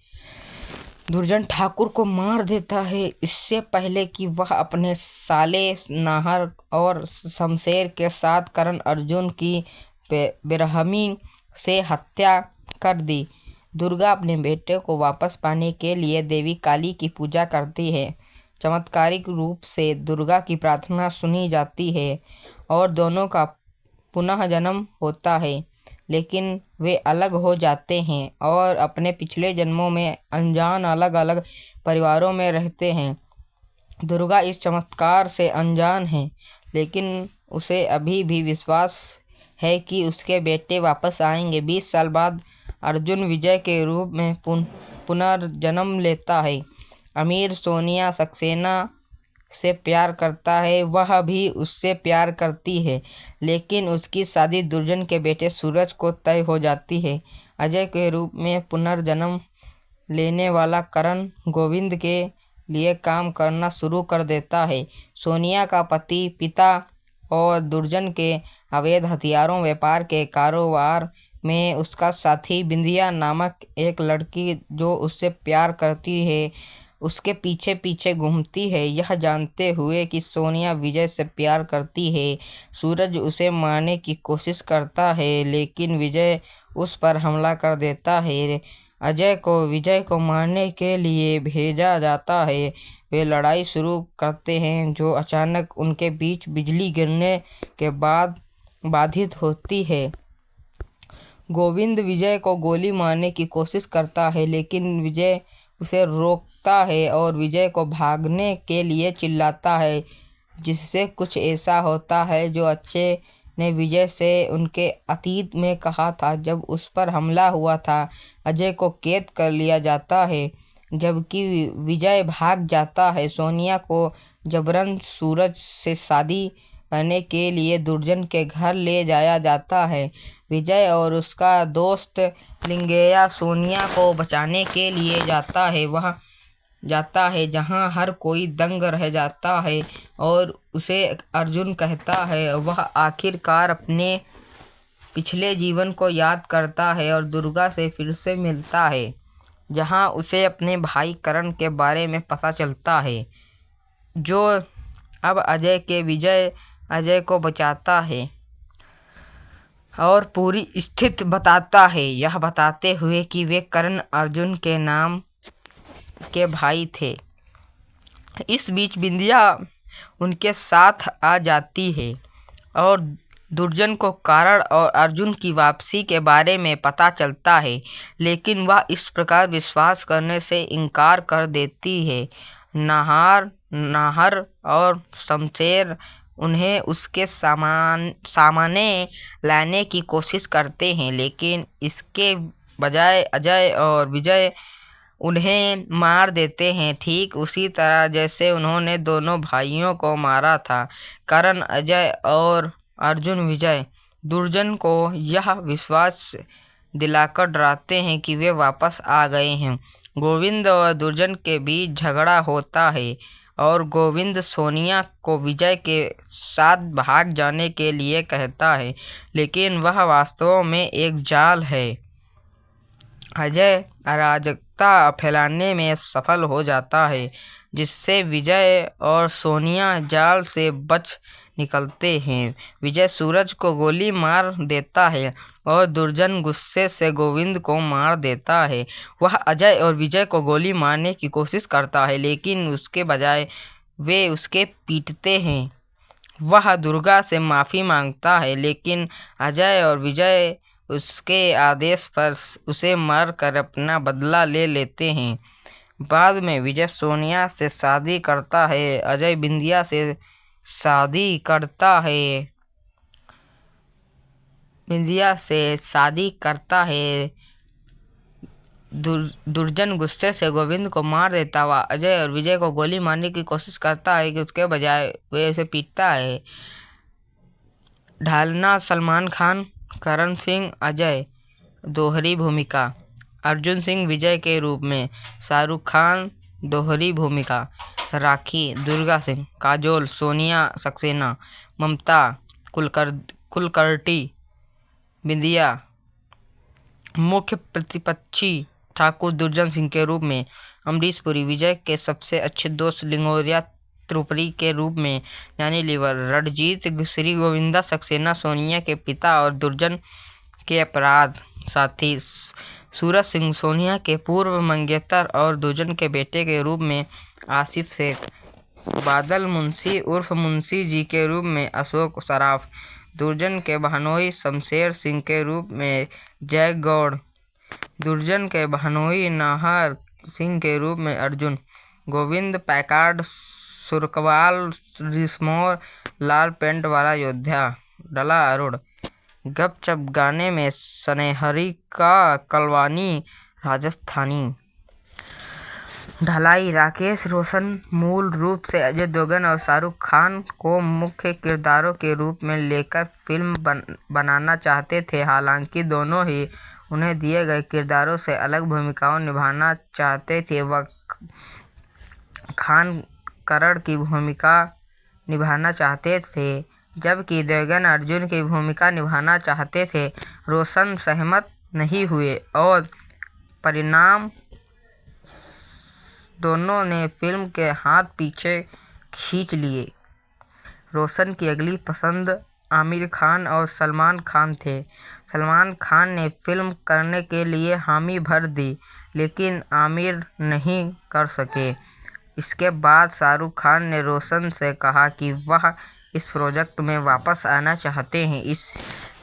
दुर्जन ठाकुर को मार देता है इससे पहले कि वह अपने साले नाहर और शमशेर के साथ करण अर्जुन की बेरहमी से हत्या कर दी। दुर्गा अपने बेटे को वापस पाने के लिए देवी काली की पूजा करती है। चमत्कारिक रूप से दुर्गा की प्रार्थना सुनी जाती है और दोनों का पुनः जन्म होता है, लेकिन वे अलग हो जाते हैं और अपने पिछले जन्मों में अनजान अलग अलग परिवारों में रहते हैं। दुर्गा इस चमत्कार से अनजान है, लेकिन उसे अभी भी विश्वास है कि उसके बेटे वापस आएंगे। 20 साल बाद अर्जुन विजय के रूप में पुनर्जन्म लेता है। अमीर सोनिया सक्सेना से प्यार करता है, वह भी उससे प्यार करती है, लेकिन उसकी शादी दुर्जन के बेटे सूरज को तय हो जाती है। अजय के रूप में पुनर्जन्म लेने वाला करण गोविंद के लिए काम करना शुरू कर देता है। सोनिया का पति, पिता और दुर्जन के अवैध हथियारों व्यापार के कारोबार में उसका साथी बिंदिया नामक एक लड़की जो उससे प्यार करती है उसके पीछे पीछे घूमती है। यह जानते हुए कि सोनिया विजय से प्यार करती है, सूरज उसे मारने की कोशिश करता है, लेकिन विजय उस पर हमला कर देता है। अजय को विजय को मारने के लिए भेजा जाता है। वे लड़ाई शुरू करते हैं जो अचानक उनके बीच बिजली गिरने के बाद बाधित होती है। गोविंद विजय को गोली मारने की कोशिश करता है, लेकिन विजय उसे रोकता है और विजय को भागने के लिए चिल्लाता है, जिससे कुछ ऐसा होता है जो अक्षय ने विजय से उनके अतीत में कहा था जब उस पर हमला हुआ था। अजय को कैद कर लिया जाता है जबकि विजय भाग जाता है। सोनिया को जबरन सूरज से शादी करने के लिए दुर्जन के घर ले जाया जाता है। विजय और उसका दोस्त लिंगैया सोनिया को बचाने के लिए जाता है जहां हर कोई दंग रह जाता है और उसे अर्जुन कहता है। वह आखिरकार अपने पिछले जीवन को याद करता है और दुर्गा से फिर से मिलता है, जहां उसे अपने भाई करण के बारे में पता चलता है, जो अब अजय को बचाता है और पूरी स्थिति बताता है, यह बताते हुए कि वे करण अर्जुन के नाम के भाई थे। इस बीच बिंदिया उनके साथ आ जाती है और दुर्जन को कारण और अर्जुन की वापसी के बारे में पता चलता है, लेकिन वह इस प्रकार विश्वास करने से इनकार कर देती है। नाहर और शमशेर उन्हें उसके सामने लाने की कोशिश करते हैं, लेकिन इसके बजाय अजय और विजय उन्हें मार देते हैं, ठीक उसी तरह जैसे उन्होंने दोनों भाइयों को मारा था। करण, अजय और अर्जुन विजय दुर्जन को यह विश्वास दिलाकर डराते हैं कि वे वापस आ गए हैं। गोविंद और दुर्जन के बीच झगड़ा होता है और गोविंद सोनिया को विजय के साथ भाग जाने के लिए कहता है, लेकिन वह वास्तव में एक जाल है। अजय अराजकता फैलाने में सफल हो जाता है, जिससे विजय और सोनिया जाल से बच निकलते हैं। विजय सूरज को गोली मार देता है और दुर्जन गुस्से से गोविंद को मार देता है। वह अजय और विजय को गोली मारने की कोशिश करता है, लेकिन उसके बजाय वे उसके पीटते हैं। वह दुर्गा से माफ़ी मांगता है, लेकिन अजय और विजय उसके आदेश पर उसे मारकर अपना बदला ले लेते हैं। बाद में विजय सोनिया से शादी करता है, अजय बिंदिया से शादी करता है। दुर्जन गुस्से से गोविंद को मार देता हुआ अजय और विजय को गोली मारने की कोशिश करता है कि उसके बजाय वे उसे पीटता है। ढालना सलमान खान, करण सिंह, अजय दोहरी भूमिका। अर्जुन सिंह विजय के रूप में शाहरुख खान, दोहरी भूमिका। राखी दुर्गा सिंह, काजोल सोनिया सक्सेना, ममता कुलकर्णी बिंदिया। मुख्य प्रतिपक्षी ठाकुर दुर्जन सिंह के रूप में अमरीश पुरी, विजय के सबसे अच्छे दोस्त लिंगोरिया त्रिपुरी के रूप में यानी लीवर। रणजीत श्री गोविंदा सक्सेना, सोनिया के पिता और दुर्जन के अपराध साथी। सूरज सिंह, सोनिया के पूर्व मंगेतर और दुर्जन के बेटे के रूप में आसिफ शेख। बादल मुंशी उर्फ मुंशी जी के रूप में अशोक सराफ। दुर्जन के बहनोई शमशेर सिंह के रूप में जय गौड़। दुर्जन के बहनोई नाहर सिंह के रूप में अर्जुन। गोविंद पैकार्ड सुरकवाल रिश्मोर, लाल पेंट वाला योद्धा। डला अरुण। गपचप गाने में सनेहरी का कलवानी राजस्थानी। ढलाई राकेश रोशन मूल रूप से अजय देवगन और शाहरुख खान को मुख्य किरदारों के रूप में लेकर फिल्म बनाना चाहते थे। हालांकि दोनों ही उन्हें दिए गए किरदारों से अलग भूमिकाओं निभाना चाहते थे। वह खान करण की भूमिका निभाना चाहते थे जबकि देवगन अर्जुन की भूमिका निभाना चाहते थे। रोशन सहमत नहीं हुए और परिणाम दोनों ने फिल्म के हाथ पीछे खींच लिए। रोशन की अगली पसंद आमिर खान और सलमान खान थे। सलमान खान ने फिल्म करने के लिए हामी भर दी लेकिन आमिर नहीं कर सके। इसके बाद शाहरुख खान ने रोशन से कहा कि वह इस प्रोजेक्ट में वापस आना चाहते हैं। इस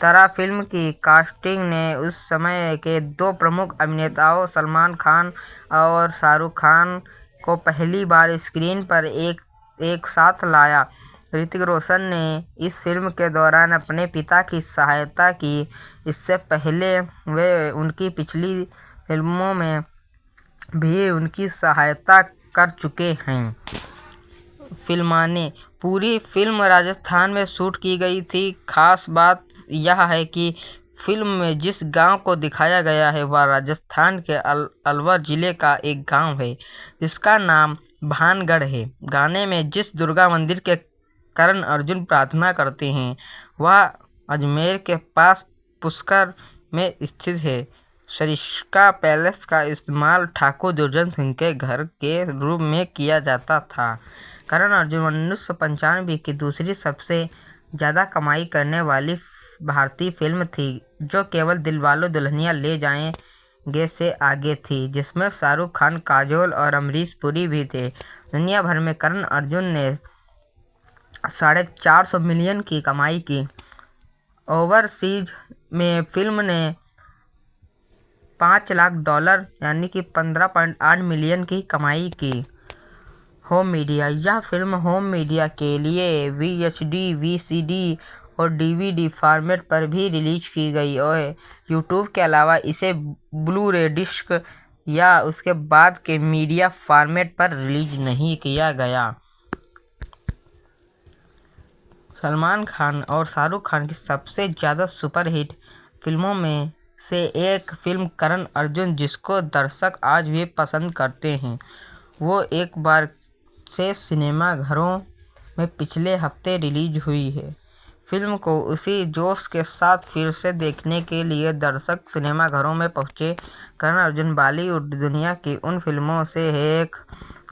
तरह फिल्म की कास्टिंग ने उस समय के दो प्रमुख अभिनेताओं सलमान खान और शाहरुख खान को पहली बार स्क्रीन पर एक साथ लाया। ऋतिक रोशन ने इस फिल्म के दौरान अपने पिता की सहायता की। इससे पहले वे उनकी पिछली फिल्मों में भी उनकी सहायता कर चुके हैं। फिल्माने पूरी फिल्म राजस्थान में शूट की गई थी। खास बात यह है कि फिल्म में जिस गांव को दिखाया गया है वह राजस्थान के अलवर जिले का एक गांव है जिसका नाम भानगढ़ है। गाने में जिस दुर्गा मंदिर के करण अर्जुन प्रार्थना करते हैं वह अजमेर के पास पुष्कर में स्थित है। सरिस्का पैलेस का इस्तेमाल ठाकुर दुर्जन सिंह के घर के रूप में किया जाता था। करण अर्जुन 1995 की दूसरी सबसे ज़्यादा कमाई करने वाली भारतीय फिल्म थी जो केवल दिलवाले दुल्हनिया ले जाएंगे से आगे थी, जिसमें शाहरुख खान, काजोल और अमरीश पुरी भी थे। दुनिया भर में करण अर्जुन ने 450 मिलियन की कमाई की। ओवरसीज में फिल्म ने $5 लाख यानी कि 15.8 मिलियन की कमाई की। Home media. यह फिल्म होम मीडिया के लिए VHD, VCD और DVD फॉर्मेट पर भी रिलीज की गई और यूट्यूब के अलावा इसे ब्लू-रे डिस्क या उसके बाद के मीडिया फॉर्मेट पर रिलीज नहीं किया गया। सलमान खान और शाहरुख खान की सबसे ज़्यादा सुपरहिट फिल्मों में से एक फिल्म करण अर्जुन, जिसको दर्शक आज भी पसंद करते हैं, वो एक बार से सिनेमा घरों में पिछले हफ्ते रिलीज हुई है। फिल्म को उसी जोश के साथ फिर से देखने के लिए दर्शक सिनेमा घरों में पहुंचे। करण अर्जुन बॉलीवुड दुनिया की उन फिल्मों से एक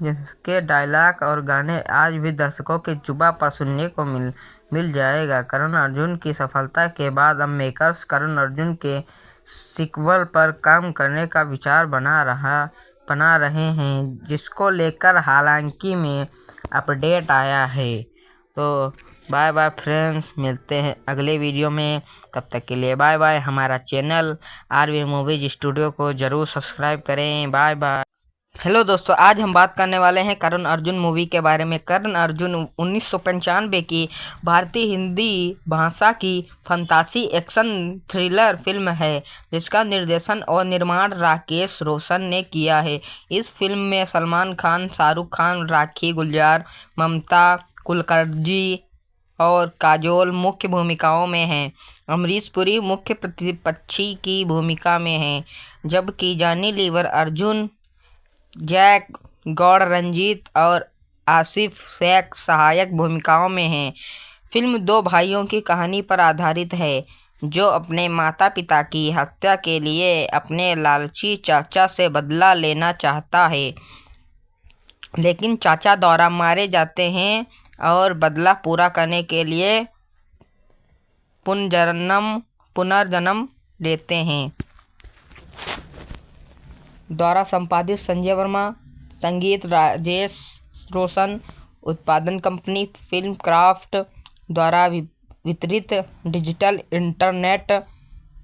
जिसके डायलॉग और गाने आज भी दर्शकों की जुबां पर सुनने को मिल जाएगा। करण अर्जुन की सफलता के बाद अब मेकर्स करण अर्जुन के सीक्वल पर काम करने का विचार बना रहे हैं, जिसको लेकर हालांकि में अपडेट आया है। तो बाय बाय फ्रेंड्स, मिलते हैं अगले वीडियो में। तब तक के लिए बाय बाय। हमारा चैनल RV मूवीज स्टूडियो को ज़रूर सब्सक्राइब करें। Bye bye. हेलो दोस्तों, आज हम बात करने वाले हैं करण अर्जुन मूवी के बारे में। करण अर्जुन 1995 की भारतीय हिंदी भाषा की फंतासी एक्शन थ्रिलर फिल्म है जिसका निर्देशन और निर्माण राकेश रोशन ने किया है। इस फिल्म में सलमान खान, शाहरुख खान, राखी गुलजार, ममता कुलकर्णी और काजोल मुख्य भूमिकाओं में हैं। अमरीश पुरी मुख्य प्रतिपक्षी की भूमिका में हैं, जबकि जॉनी लीवर, अर्जुन, जैक गौड़ रंजीत और आसिफ शेख सहायक भूमिकाओं में हैं। फिल्म दो भाइयों की कहानी पर आधारित है, जो अपने माता पिता की हत्या के लिए अपने लालची चाचा से बदला लेना चाहता है, लेकिन चाचा द्वारा मारे जाते हैं और बदला पूरा करने के लिए पुनर्जन्म लेते हैं। द्वारा संपादित संजय वर्मा, संगीत राजेश रोशन, उत्पादन कंपनी फिल्म क्राफ्ट द्वारा वितरित digital internet,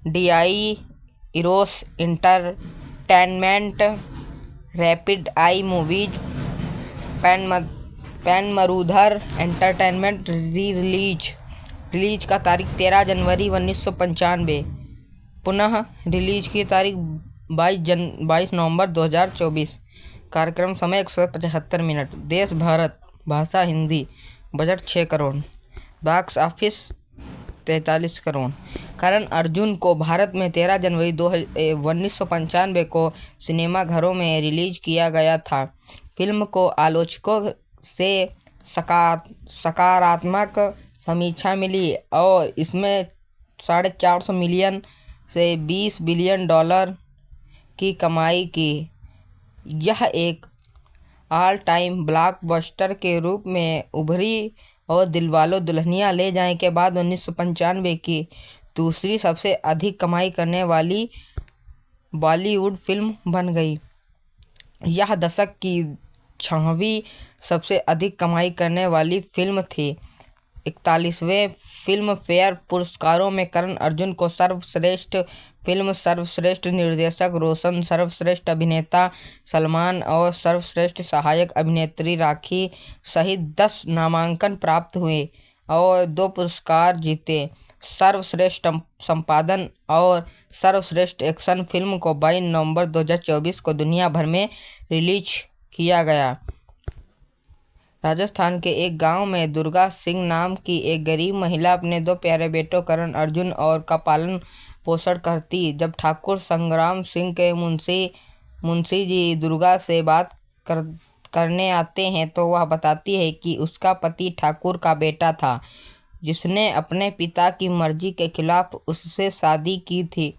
DI Eros entertainment, rapid eye movies, Pen Marudhar entertainment. Release का तारीख 13 जनवरी 1995, पुनः रिलीज की तारीख 22 नवंबर 2024। कार्यक्रम समय 175 मिनट। देश भारत, भाषा Hindi. Budget 6 crore. Box office 43 crore. Karan Arjun को भारत में 13 जनवरी 1995 को सिनेमाघरों में रिलीज किया गया था। फिल्म को आलोचकों से सकारात्मक समीक्षा मिली और इसमें 450 मिलियन से 20 बिलियन डॉलर की कमाई की। यह एक ऑल टाइम ब्लॉकबस्टर के रूप में उभरी और दिलवाले दुल्हनिया ले जाएं के बाद 1995 की दूसरी सबसे अधिक कमाई करने वाली बॉलीवुड फिल्म बन गई। यह दशक की 6वीं सबसे अधिक कमाई करने वाली फिल्म थी। 41वें फिल्म फेयर पुरस्कारों में करण अर्जुन को सर्वश्रेष्ठ फिल्म, सर्वश्रेष्ठ निर्देशक रोशन, सर्वश्रेष्ठ अभिनेता सलमान और सर्वश्रेष्ठ सहायक अभिनेत्री राखी सहित 10 नामांकन प्राप्त हुए और 2 पुरस्कार जीते। सर्वश्रेष्ठ संपादन और सर्वश्रेष्ठ एक्शन फिल्म को 22 नवंबर 2024 को दुनिया भर में रिलीज किया गया। राजस्थान के एक गांव में दुर्गा सिंह नाम की एक गरीब महिला अपने 2 प्यारे बेटों करण अर्जुन और का पालन पोषण करती। जब ठाकुर संग्राम सिंह के मुंशी जी दुर्गा से बात करने आते हैं तो वह बताती है कि उसका पति ठाकुर का बेटा था, जिसने अपने पिता की मर्जी के खिलाफ उससे शादी की थी।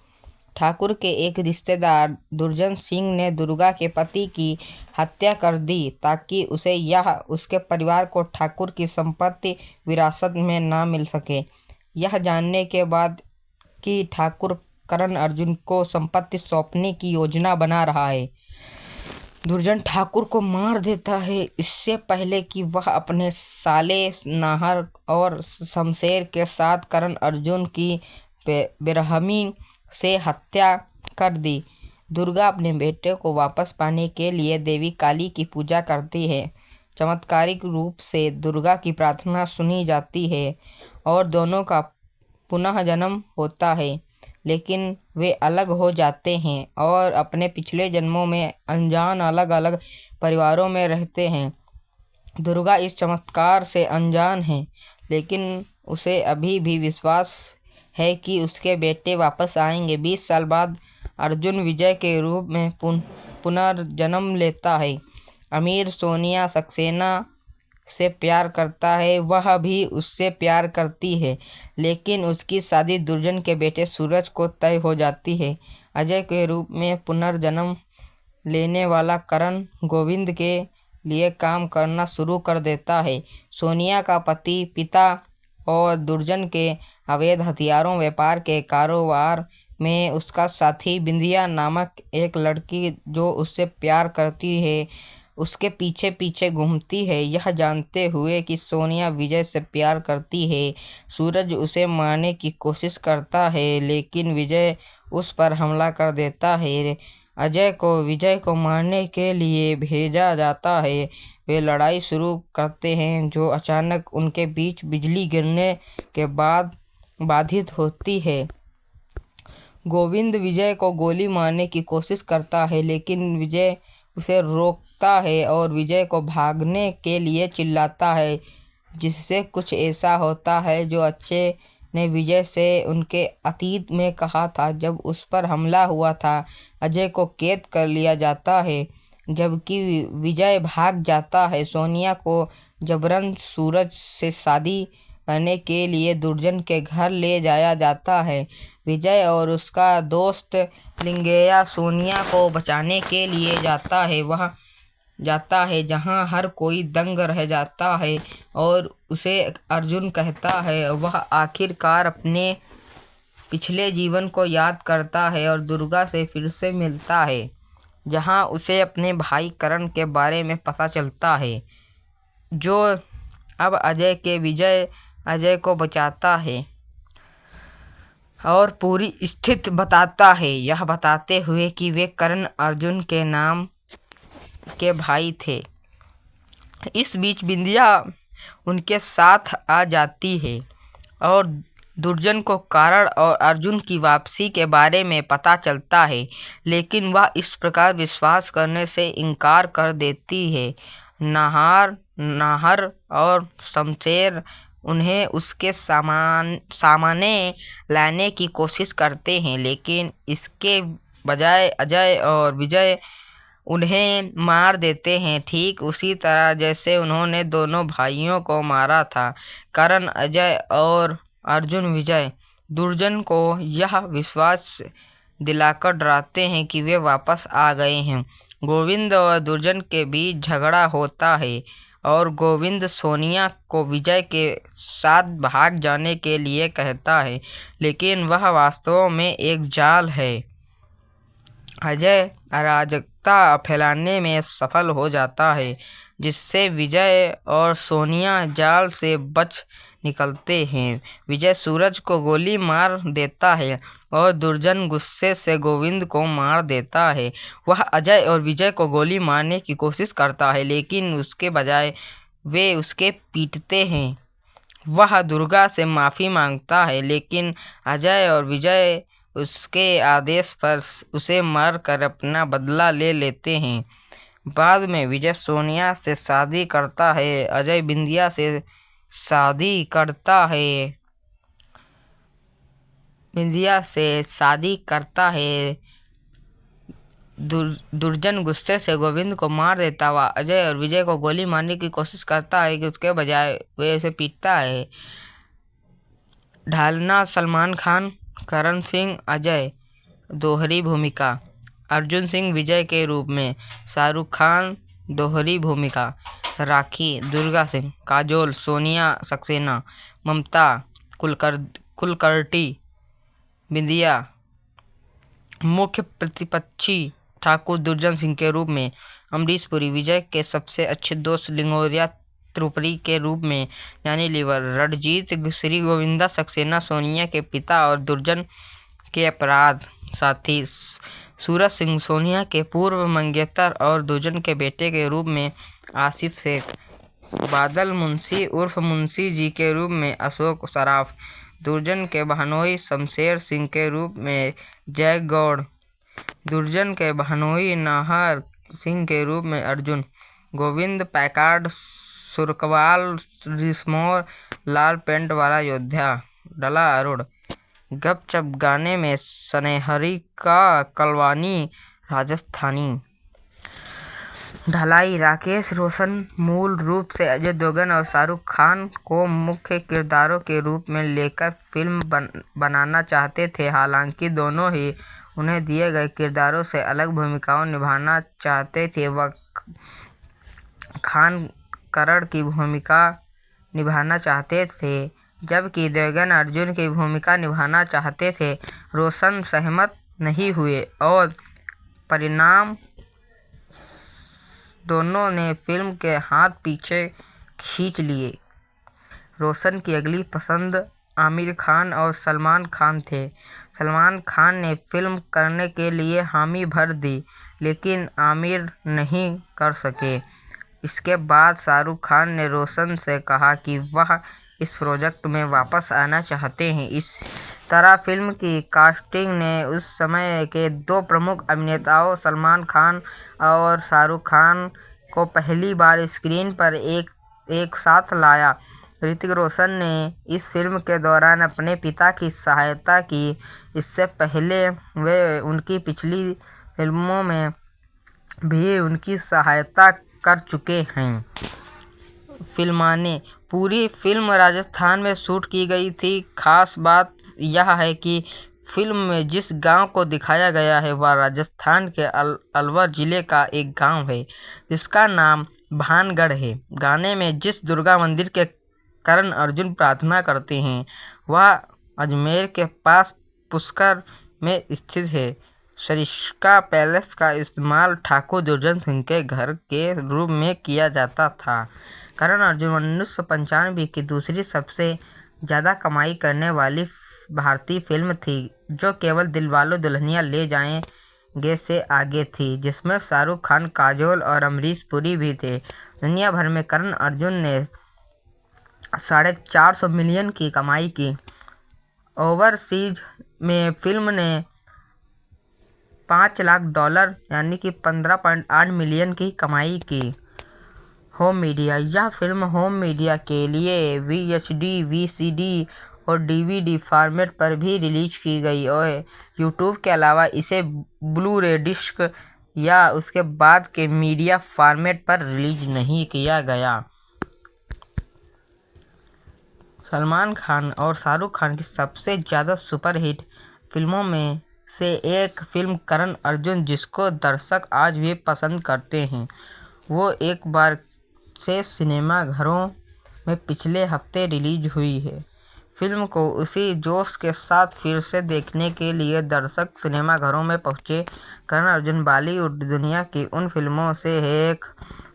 ठाकुर के एक रिश्तेदार दुर्जन सिंह ने दुर्गा के पति की हत्या कर दी ताकि उसे या उसके परिवार को ठाकुर की संपत्ति विरासत में ना मिल सके। यह जानने के बाद कि ठाकुर करण अर्जुन को संपत्ति सौंपने की योजना बना रहा है, दुर्जन ठाकुर को मार देता है, इससे पहले कि वह अपने साले नाहर और शमशेर के साथ करण अर्जुन की बेरहमी से हत्या कर दी। दुर्गा अपने बेटे को वापस पाने के लिए देवी काली की पूजा करती है। चमत्कारिक रूप से दुर्गा की प्रार्थना सुनी जाती है और दोनों का पुनः जन्म होता है, लेकिन वे अलग हो जाते हैं और अपने पिछले जन्मों में अनजान अलग अलग परिवारों में रहते हैं। दुर्गा इस चमत्कार से अनजान है, लेकिन उसे अभी भी विश्वास है कि उसके बेटे वापस आएंगे। 20 साल बाद अर्जुन विजय के रूप में पुनर्जन्म लेता है। अमीर सोनिया सक्सेना से प्यार करता है, वह भी उससे प्यार करती है, लेकिन उसकी शादी दुर्जन के बेटे सूरज को तय हो जाती है। अजय के रूप में पुनर्जन्म लेने वाला करण गोविंद के लिए काम करना शुरू कर देता है। सोनिया का पिता और दुर्जन के अवैध हथियारों व्यापार के कारोबार में उसका साथी बिंदिया नामक एक लड़की जो उससे प्यार करती है उसके पीछे पीछे घूमती है। यह जानते हुए कि सोनिया विजय से प्यार करती है, सूरज उसे मारने की कोशिश करता है, लेकिन विजय उस पर हमला कर देता है। अजय को विजय को मारने के लिए भेजा जाता है। वे लड़ाई शुरू करते हैं जो अचानक उनके बीच बिजली गिरने के बाद बाधित होती है। गोविंद विजय को गोली मारने की कोशिश करता है, लेकिन विजय उसे रोकता है और विजय को भागने के लिए चिल्लाता है, जिससे कुछ ऐसा होता है जो अक्षय ने विजय से उनके अतीत में कहा था जब उस पर हमला हुआ था। अजय को कैद कर लिया जाता है जबकि विजय भाग जाता है। सोनिया को जबरन सूरज से शादी करने के लिए दुर्जन के घर ले जाया जाता है। विजय और उसका दोस्त लिंगैया सोनिया को बचाने के लिए जाता है जहां हर कोई दंग रह जाता है और उसे अर्जुन कहता है। वह आखिरकार अपने पिछले जीवन को याद करता है और दुर्गा से फिर से मिलता है जहां उसे अपने भाई करण के बारे में पता चलता है जो अब अजय को बचाता है और पूरी स्थिति बताता है, यह बताते हुए कि वे करण अर्जुन के नाम के भाई थे। इस बीच बिंदिया उनके साथ आ जाती है और दुर्जन को कारण और अर्जुन की वापसी के बारे में पता चलता है, लेकिन वह इस प्रकार विश्वास करने से इनकार कर देती है। नाहर और शमशेर उन्हें उसके सामने लाने की कोशिश करते हैं, लेकिन इसके बजाय अजय और विजय उन्हें मार देते हैं, ठीक उसी तरह जैसे उन्होंने दोनों भाइयों को मारा था। करण, अजय और अर्जुन विजय दुर्जन को यह विश्वास दिलाकर डराते हैं कि वे वापस आ गए हैं। गोविंद और दुर्जन के बीच झगड़ा होता है और गोविंद सोनिया को विजय के साथ भाग जाने के लिए कहता है, लेकिन वह वास्तव में एक जाल है। अजय अराजकता फैलाने में सफल हो जाता है, जिससे विजय और सोनिया जाल से बच निकलते हैं। विजय सूरज को गोली मार देता है और दुर्जन गुस्से से गोविंद को मार देता है। वह अजय और विजय को गोली मारने की कोशिश करता है, लेकिन उसके बजाय वे उसके पीटते हैं। वह दुर्गा से माफ़ी मांगता है, लेकिन अजय और विजय उसके आदेश पर उसे मारकर अपना बदला ले लेते हैं। बाद में विजय सोनिया से शादी करता है, अजय बिंदिया से शादी करता है। दुर्जन गुस्से से गोविंद को मार देता हुआ अजय और विजय को गोली मारने की कोशिश करता है कि उसके बजाय वे उसे पीटता है। ढालना सलमान खान, करण सिंह अजय, दोहरी भूमिका। अर्जुन सिंह विजय के रूप में, शाहरुख खान दोहरी भूमिका। राखी दुर्गा सिंह, काजोल सोनिया सक्सेना, ममता कुलकर्णी बिंदिया। मुख्य प्रतिपक्षी ठाकुर दुर्जन सिंह के रूप में, अमरीश पुरी विजय के सबसे अच्छे दोस्त लिंगोरिया त्रिपुरी के रूप में, यानी लीवर। रणजीत श्री गोविंदा सक्सेना सोनिया के पिता और दुर्जन के अपराध साथी। सूरज सिंह सोनिया के पूर्व मंगेतर और दुर्जन के बेटे के रूप में आसिफ शेख। बादल मुंशी उर्फ मुंशी जी के रूप में अशोक सराफ। दुर्जन के बहनोई शमशेर सिंह के रूप में जय गौड़। दुर्जन के बहनोई नाहर सिंह के रूप में अर्जुन। गोविंद पैकार्ड सुरकवाल रिश्मोर लाल पेंट वाला योद्धा। डला अरुण। गपचप गाने में सनेहरी का कलवानी राजस्थानी। ढलाई राकेश रोशन मूल रूप से अजय देवगन और शाहरुख खान को मुख्य किरदारों के रूप में लेकर फिल्म बनाना चाहते थे, हालांकि दोनों ही उन्हें दिए गए किरदारों से अलग भूमिकाओं निभाना चाहते थे। वह खान करण की भूमिका निभाना चाहते थे, जबकि देवगन अर्जुन की भूमिका निभाना चाहते थे। रोशन सहमत नहीं हुए और परिणाम दोनों ने फिल्म के हाथ पीछे खींच लिए। रोशन की अगली पसंद आमिर खान और सलमान खान थे। सलमान खान ने फिल्म करने के लिए हामी भर दी, लेकिन आमिर नहीं कर सके। इसके बाद शाहरुख खान ने रोशन से कहा कि वह इस प्रोजेक्ट में वापस आना चाहते हैं। इस तरह फिल्म की कास्टिंग ने उस समय के दो प्रमुख अभिनेताओं सलमान खान और शाहरुख खान को पहली बार स्क्रीन पर एक साथ लाया। ऋतिक रोशन ने इस फिल्म के दौरान अपने पिता की सहायता की। इससे पहले वे उनकी पिछली फिल्मों में भी उनकी सहायता कर चुके हैं। फिल्माने पूरी फिल्म राजस्थान में शूट की गई थी। खास बात यह है कि फिल्म में जिस गांव को दिखाया गया है वह राजस्थान के अलवर जिले का एक गांव है जिसका नाम भानगढ़ है। गाने में जिस दुर्गा मंदिर के करण अर्जुन प्रार्थना करते हैं वह अजमेर के पास पुष्कर में स्थित है। सरिस्का पैलेस का इस्तेमाल ठाकुर दुर्जन सिंह के घर के रूप में किया जाता था। करण अर्जुन 1995 की दूसरी सबसे ज़्यादा कमाई करने वाली भारतीय फिल्म थी जो केवल दिलवाले दुल्हनिया ले जाएंगे से आगे थी, जिसमें शाहरुख खान, काजोल और अमरीश पुरी भी थे। दुनिया भर में करण अर्जुन ने 450 मिलियन की कमाई की। ओवरसीज में फिल्म ने $5 लाख यानी कि 15.8 मिलियन की कमाई की। होम मीडिया, यह फिल्म होम मीडिया के लिए VHD, VCD और DVD फॉर्मेट पर भी रिलीज की गई और यूट्यूब के अलावा इसे ब्लू-रे डिस्क या उसके बाद के मीडिया फॉर्मेट पर रिलीज नहीं किया गया। सलमान खान और शाहरुख खान की सबसे ज़्यादा सुपरहिट फिल्मों में से एक फिल्म करण अर्जुन, जिसको दर्शक आज भी पसंद करते हैं, वो एक बार से सिनेमाघरों में पिछले हफ्ते रिलीज हुई है। फिल्म को उसी जोश के साथ फिर से देखने के लिए दर्शक सिनेमाघरों में पहुंचे। करण अर्जुन बॉलीवुड दुनिया की उन फिल्मों से एक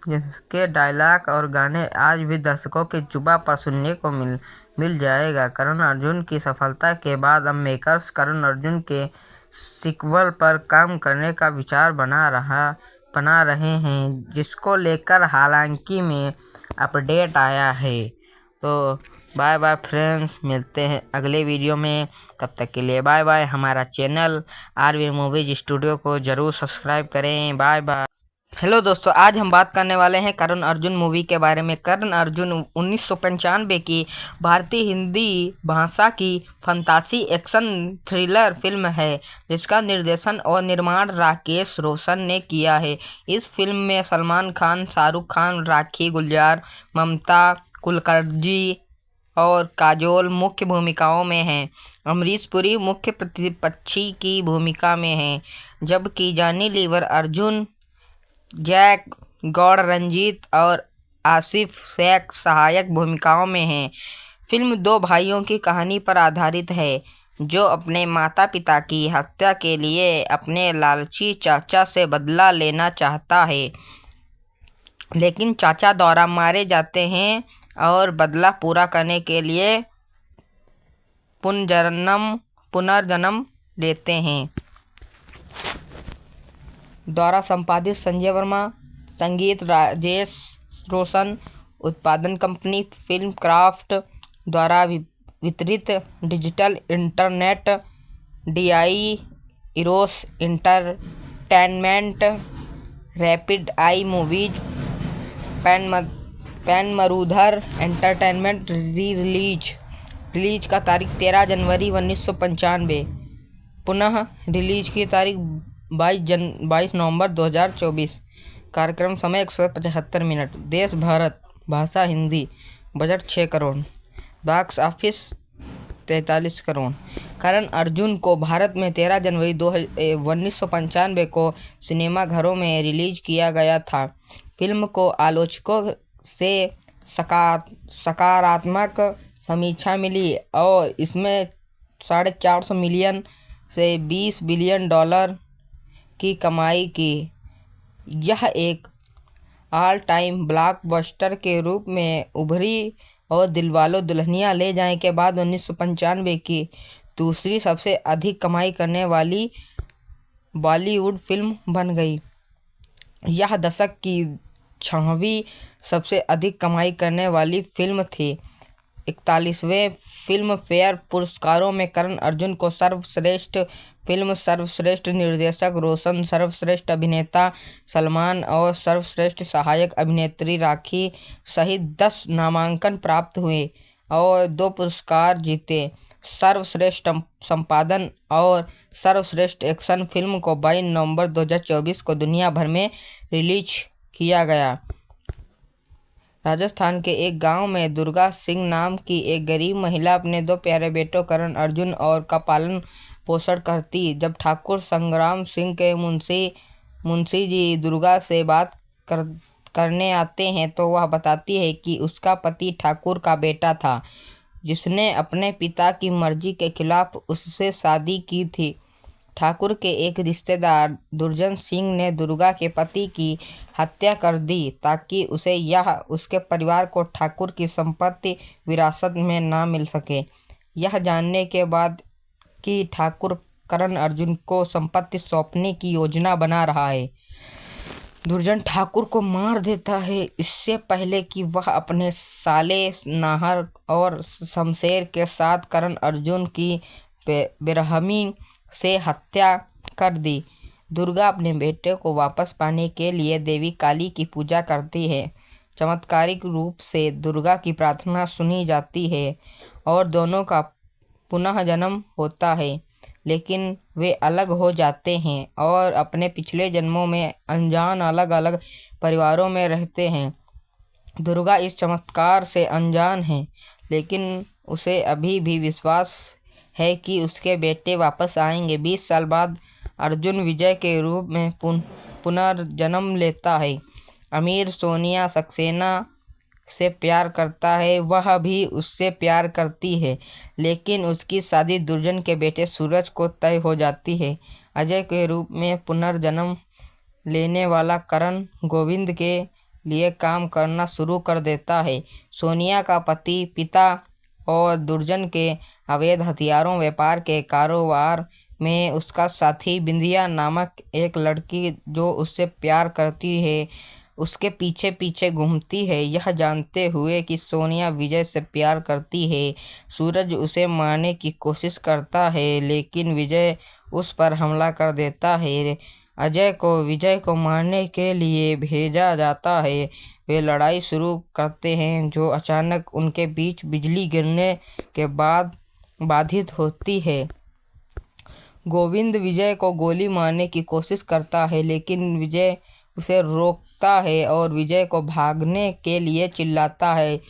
जिसके डायलॉग और गाने आज भी दर्शकों की जुबां पर सुनने को मिल जाएगा। करण अर्जुन की सफलता के बाद अब मेकर्स करण अर्जुन के सीक्वल पर काम करने का विचार बना रहे हैं, जिसको लेकर हालांकि में अपडेट आया है। तो बाय बाय फ्रेंड्स, मिलते हैं अगले वीडियो में। तब तक के लिए बाय बाय। हमारा चैनल RV मूवीज स्टूडियो को ज़रूर सब्सक्राइब करें। Bye bye. हेलो दोस्तों, आज हम बात करने वाले हैं करण अर्जुन मूवी के बारे में। करण अर्जुन 1995 की भारतीय हिंदी भाषा की फंतासी एक्शन थ्रिलर फिल्म है जिसका निर्देशन और निर्माण राकेश रोशन ने किया है। इस फिल्म में सलमान खान, शाहरुख खान, राखी गुलजार, ममता कुलकर्णी और काजोल मुख्य भूमिकाओं में हैं। अमरीश पुरी मुख्य प्रतिपक्षी की भूमिका में हैं, जबकि जॉनी लीवर, अर्जुन, जैक गौड़, रंजीत और आसिफ शेख सहायक भूमिकाओं में हैं। फिल्म दो भाइयों की कहानी पर आधारित है जो अपने माता पिता की हत्या के लिए अपने लालची चाचा से बदला लेना चाहता है, लेकिन चाचा द्वारा मारे जाते हैं और बदला पूरा करने के लिए पुनर्जन्म लेते हैं। द्वारा संपादित संजय वर्मा, संगीत राजेश रोशन, उत्पादन कंपनी फिल्म क्राफ्ट द्वारा वितरित digital internet DI Eros entertainment, rapid eye movies, Pen Marudhar entertainment. Release का तारीख 13 जनवरी 1995, पुनः रिलीज की तारीख 22 नवंबर 2024। कार्यक्रम समय 175 मिनट। देश भारत, भाषा Hindi, budget 6 crore, box office 43 crore. Karan Arjun को भारत में 13 जनवरी 1995 को सिनेमाघरों में रिलीज किया गया था। फिल्म को आलोचकों से सकारात्मक समीक्षा मिली और इसमें $450 मिलियन से $20 बिलियन की कमाई की। यह एक ऑल टाइम ब्लॉकबस्टर के रूप में उभरी और दिलवाले दुल्हनिया ले जाएं के बाद 1995 की दूसरी सबसे अधिक कमाई करने वाली बॉलीवुड फिल्म बन गई। यह दशक की 6वीं सबसे अधिक कमाई करने वाली फिल्म थी। 41वें फिल्म फेयर पुरस्कारों में करण अर्जुन को सर्वश्रेष्ठ फिल्म, सर्वश्रेष्ठ निर्देशक रोशन, सर्वश्रेष्ठ अभिनेता सलमान और सर्वश्रेष्ठ सहायक अभिनेत्री राखी सहित 10 नामांकन प्राप्त हुए और 2 पुरस्कार जीते। सर्वश्रेष्ठ संपादन और सर्वश्रेष्ठ एक्शन फिल्म को 22 नवंबर 2024 को दुनिया भर में रिलीज किया गया। राजस्थान के एक गांव में दुर्गा सिंह नाम की एक गरीब महिला अपने 2 प्यारे बेटों करण अर्जुन और का पालन पोषण करती। जब ठाकुर संग्राम सिंह के मुंशी जी दुर्गा से बात करने आते हैं तो वह बताती है कि उसका पति ठाकुर का बेटा था जिसने अपने पिता की मर्जी के खिलाफ उससे शादी की थी। ठाकुर के एक रिश्तेदार दुर्जन सिंह ने दुर्गा के पति की हत्या कर दी ताकि उसे यह उसके परिवार को ठाकुर की संपत्ति विरासत में ना मिल सके। यह जानने के बाद कि ठाकुर करण अर्जुन को संपत्ति सौंपने की योजना बना रहा है, दुर्जन ठाकुर को मार देता है इससे पहले कि वह अपने साले नाहर और शमशेर के साथ करण अर्जुन की बेरहमी से हत्या कर दी। दुर्गा अपने बेटे को वापस पाने के लिए देवी काली की पूजा करती है। चमत्कारिक रूप से दुर्गा की प्रार्थना सुनी जाती है और दोनों का पुनः जन्म होता है, लेकिन वे अलग हो जाते हैं और अपने पिछले जन्मों में अनजान अलग अलग परिवारों में रहते हैं। दुर्गा इस चमत्कार से अनजान है, लेकिन उसे अभी भी विश्वास है कि उसके बेटे वापस आएंगे। 20 साल बाद अर्जुन विजय के रूप में पुनर्जन्म लेता है। अमीर सोनिया सक्सेना से प्यार करता है, वह भी उससे प्यार करती है, लेकिन उसकी शादी दुर्जन के बेटे सूरज को तय हो जाती है। अजय के रूप में पुनर्जन्म लेने वाला करण गोविंद के लिए काम करना शुरू कर देता है। सोनिया का पिता और दुर्जन के अवैध हथियारों व्यापार के कारोबार में उसका साथी बिंदिया नामक एक लड़की जो उससे प्यार करती है उसके पीछे पीछे घूमती है। यह जानते हुए कि सोनिया विजय से प्यार करती है, सूरज उसे मारने की कोशिश करता है, लेकिन विजय उस पर हमला कर देता है। अजय को विजय को मारने के लिए भेजा जाता है। वे लड़ाई शुरू करते हैं जो अचानक उनके बीच बिजली गिरने के बाद बाधित होती है। गोविंद विजय को गोली मारने की कोशिश करता है, लेकिन विजय उसे रोकता है और विजय को भागने के लिए चिल्लाता है,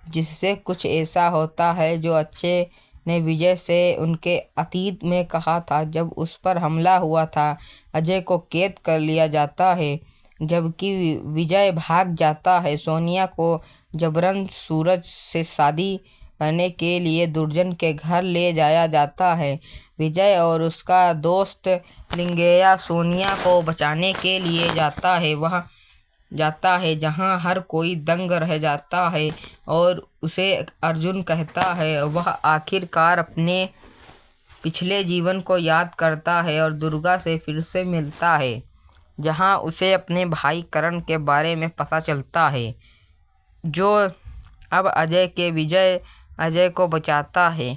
जिससे कुछ ऐसा होता है जो अक्षय ने विजय से उनके अतीत में कहा था जब उस पर हमला हुआ था। अजय को कैद कर लिया जाता है जबकि विजय भाग जाता है। सोनिया को जबरन सूरज से शादी करने के लिए दुर्जन के घर ले जाया जाता है। विजय और उसका दोस्त लिंगैया सोनिया को बचाने के लिए जाता है जहां हर कोई दंग रह जाता है और उसे अर्जुन कहता है। वह आखिरकार अपने पिछले जीवन को याद करता है और दुर्गा से फिर से मिलता है, जहां उसे अपने भाई करण के बारे में पता चलता है, जो अब अजय को बचाता है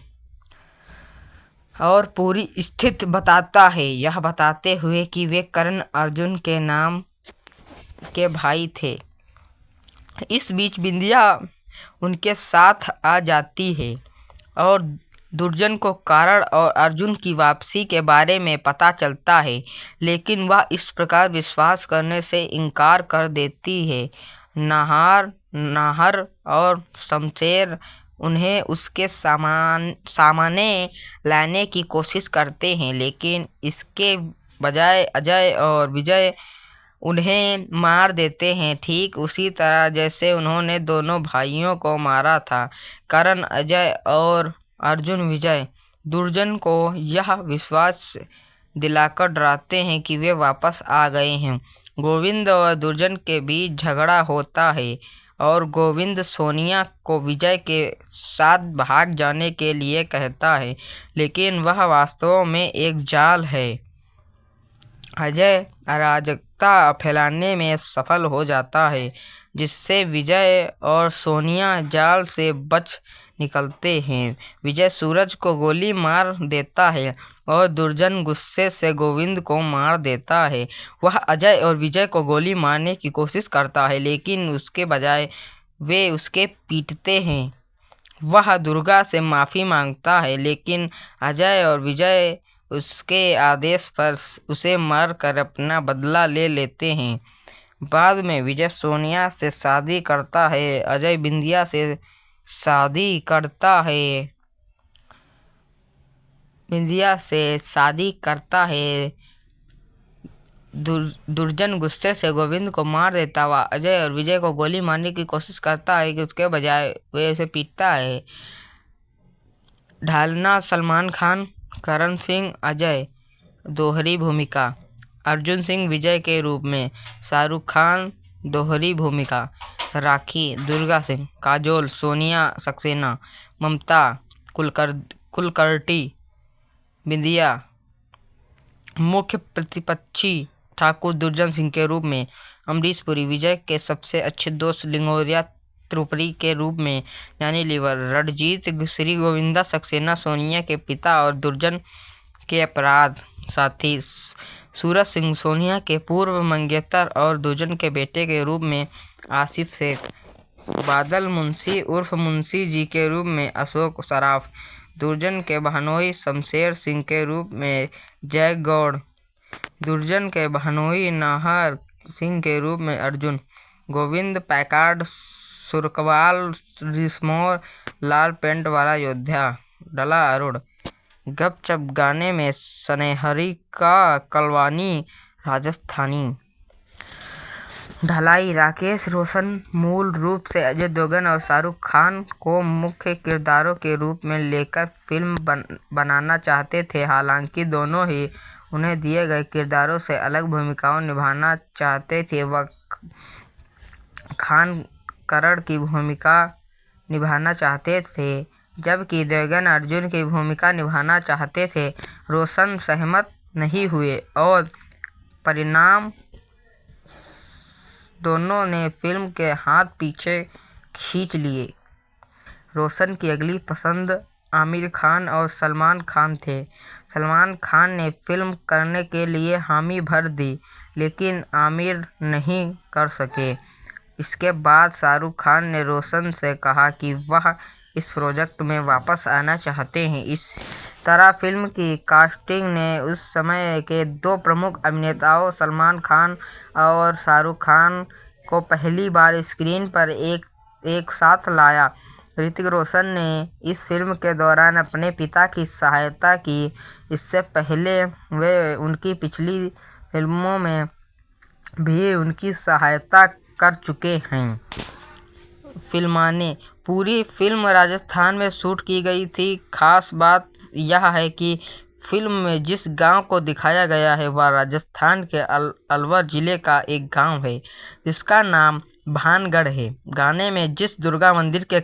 और पूरी स्थिति बताता है, यह बताते हुए कि वे करण अर्जुन के नाम के भाई थे। इस बीच बिंदिया उनके साथ आ जाती है और दुर्जन को कारण और अर्जुन की वापसी के बारे में पता चलता है, लेकिन वह इस प्रकार विश्वास करने से इनकार कर देती है। नाहर और शमशेर उन्हें उसके सामने लाने की कोशिश करते हैं, लेकिन इसके बजाय अजय और विजय उन्हें मार देते हैं, ठीक उसी तरह जैसे उन्होंने दोनों भाइयों को मारा था। करण, अजय और अर्जुन विजय दुर्जन को यह विश्वास दिलाकर डराते हैं कि वे वापस आ गए हैं। गोविंद और दुर्जन के बीच झगड़ा होता है और गोविंद सोनिया को विजय के साथ भाग जाने के लिए कहता है, लेकिन वह वास्तव में एक जाल है। अजय अराजकता फैलाने में सफल हो जाता है, जिससे विजय और सोनिया जाल से बच निकलते हैं। विजय सूरज को गोली मार देता है और दुर्जन गुस्से से गोविंद को मार देता है। वह अजय और विजय को गोली मारने की कोशिश करता है, लेकिन उसके बजाय वे उसके पीटते हैं। वह दुर्गा से माफ़ी मांगता है, लेकिन अजय और विजय उसके आदेश पर उसे मारकर अपना बदला ले लेते हैं। बाद में विजय सोनिया से शादी करता है, अजय बिंदिया से शादी करता है। दुर्जन गुस्से से गोविंद को मार देता हुआ अजय और विजय को गोली मारने की कोशिश करता है कि उसके बजाय वे उसे पीटता है। ढालना सलमान खान, करण सिंह अजय, दोहरी भूमिका। अर्जुन सिंह विजय के रूप में, शाहरुख खान दोहरी भूमिका। राखी दुर्गा सिंह, काजोल सोनिया सक्सेना, ममता कुलकर्णी बिंदिया। मुख्य प्रतिपक्षी ठाकुर दुर्जन सिंह के रूप में, अमरीश पुरी विजय के सबसे अच्छे दोस्त लिंगोरिया त्रिपुरी के रूप में, यानी लीवर। रणजीत श्री गोविंदा सक्सेना सोनिया के पिता और दुर्जन के अपराध साथी। सूरज सिंह सोनिया के पूर्व मंगेतर और दुर्जन के बेटे के रूप में आसिफ शेख। बादल मुंशी उर्फ मुंशी जी के रूप में अशोक सराफ। दुर्जन के बहनोई शमशेर सिंह के रूप में जय गौड़। दुर्जन के बहनोई नाहर सिंह के रूप में अर्जुन। गोविंद पैकार्ड सुरकवाल रिश्मोर लाल पेंट वाला योद्धा। डला अरुण। गपचप गाने में सनेहरी का कलवानी राजस्थानी। ढलाई राकेश रोशन मूल रूप से अजय देवगन और शाहरुख खान को मुख्य किरदारों के रूप में लेकर फिल्म बनाना चाहते थे। हालांकि दोनों ही उन्हें दिए गए किरदारों से अलग भूमिकाओं निभाना चाहते थे। वह खान करण की भूमिका निभाना चाहते थे, जबकि देवगन अर्जुन की भूमिका निभाना चाहते थे। रोशन सहमत नहीं हुए और परिणाम दोनों ने फिल्म के हाथ पीछे खींच लिए। रोशन की अगली पसंद आमिर खान और सलमान खान थे। सलमान खान ने फिल्म करने के लिए हामी भर दी, लेकिन आमिर नहीं कर सके। इसके बाद शाहरुख खान ने रोशन से कहा कि वह इस प्रोजेक्ट में वापस आना चाहते हैं। इस तरह फिल्म की कास्टिंग ने उस समय के दो प्रमुख अभिनेताओं सलमान खान और शाहरुख खान को पहली बार स्क्रीन पर एक साथ लाया। ऋतिक रोशन ने इस फिल्म के दौरान अपने पिता की सहायता की। इससे पहले वे उनकी पिछली फिल्मों में भी उनकी सहायता कर चुके हैं। फिल्माने पूरी फिल्म राजस्थान में शूट की गई थी। खास बात यह है कि फिल्म में जिस गांव को दिखाया गया है वह राजस्थान के अलवर जिले का एक गांव है, जिसका नाम भानगढ़ है। गाने में जिस दुर्गा मंदिर के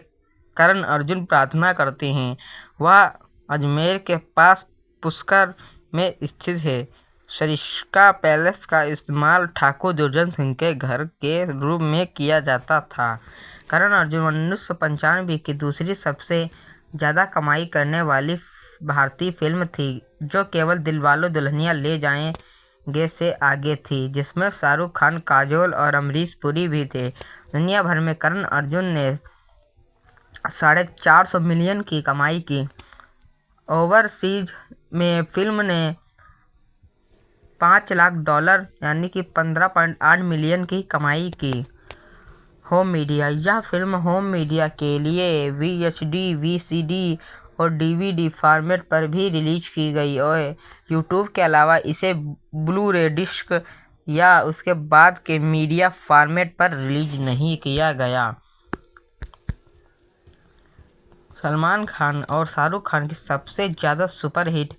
करण अर्जुन प्रार्थना करते हैं वह अजमेर के पास पुष्कर में स्थित है। सरिस्का पैलेस का इस्तेमाल ठाकुर दुर्जन सिंह के घर के रूप में किया जाता था। करण अर्जुन 1995 की दूसरी सबसे ज़्यादा कमाई करने वाली भारतीय फिल्म थी, जो केवल दिलवाले दुल्हनिया ले जाएंगे से आगे थी, जिसमें शाहरुख खान, काजोल और अमरीश पुरी भी थे। दुनिया भर में करण अर्जुन ने 450 मिलियन की कमाई की। ओवरसीज में फिल्म ने $5 लाख यानी कि 15.8 मिलियन की कमाई की। Home media. यह फिल्म होम मीडिया के लिए VHD, VCD और DVD फॉर्मेट पर भी रिलीज की गई और यूट्यूब के अलावा इसे ब्लू-रे डिस्क या उसके बाद के मीडिया फॉर्मेट पर रिलीज नहीं किया गया। सलमान खान और शाहरुख खान की सबसे ज़्यादा सुपरहिट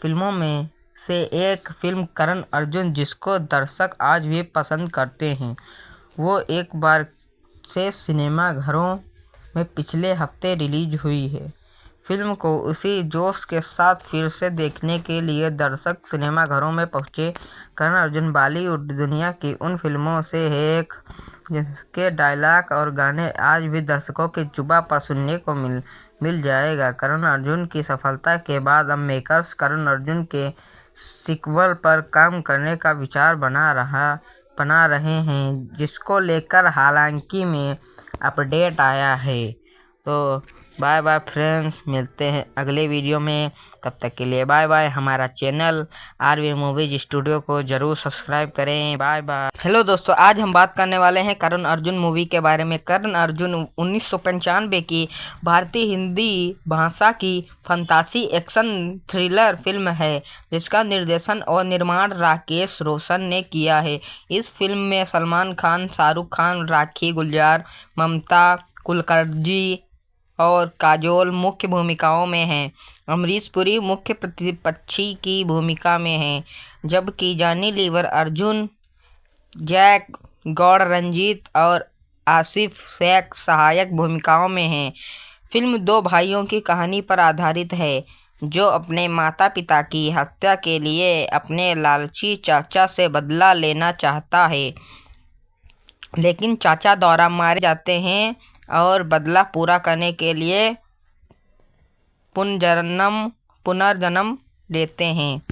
फिल्मों में से एक फिल्म करण अर्जुन, जिसको दर्शक आज भी पसंद करते हैं, वो एक बार से सिनेमा घरों में पिछले हफ्ते रिलीज हुई है। फिल्म को उसी जोश के साथ फिर से देखने के लिए दर्शक सिनेमा घरों में पहुंचे। करण अर्जुन बॉलीवुड दुनिया की उन फिल्मों से एक जिसके डायलॉग और गाने आज भी दर्शकों की जुबां पर सुनने को मिल जाएगा। करण अर्जुन की सफलता के बाद अब मेकर्स करण अर्जुन के सीक्वल पर काम करने का विचार बना रहे हैं, जिसको लेकर हालांकि में अपडेट आया है। तो बाय बाय फ्रेंड्स, मिलते हैं अगले वीडियो में। तब तक के लिए बाय बाय। हमारा चैनल RV मूवीज स्टूडियो को जरूर सब्सक्राइब करें। Bye bye. हेलो दोस्तों, आज हम बात करने वाले हैं करण अर्जुन मूवी के बारे में। करण अर्जुन 1995 की भारतीय हिंदी भाषा की फंतासी एक्शन थ्रिलर फिल्म है, जिसका निर्देशन और निर्माण राकेश रोशन ने किया है। इस फिल्म में सलमान खान, शाहरुख खान, राखी गुलजार, ममता कुलकर्णी और काजोल मुख्य भूमिकाओं में हैं। अमरीश पुरी मुख्य प्रतिपक्षी की भूमिका में हैं, जबकि जॉनी लीवर, अर्जुन, जैक गौड़, रंजीत और आसिफ शेख सहायक भूमिकाओं में हैं। फिल्म दो भाइयों की कहानी पर आधारित है, जो अपने माता पिता की हत्या के लिए अपने लालची चाचा से बदला लेना चाहता है, लेकिन चाचा द्वारा मारे जाते हैं और बदला पूरा करने के लिए पुनर्जन्म लेते हैं।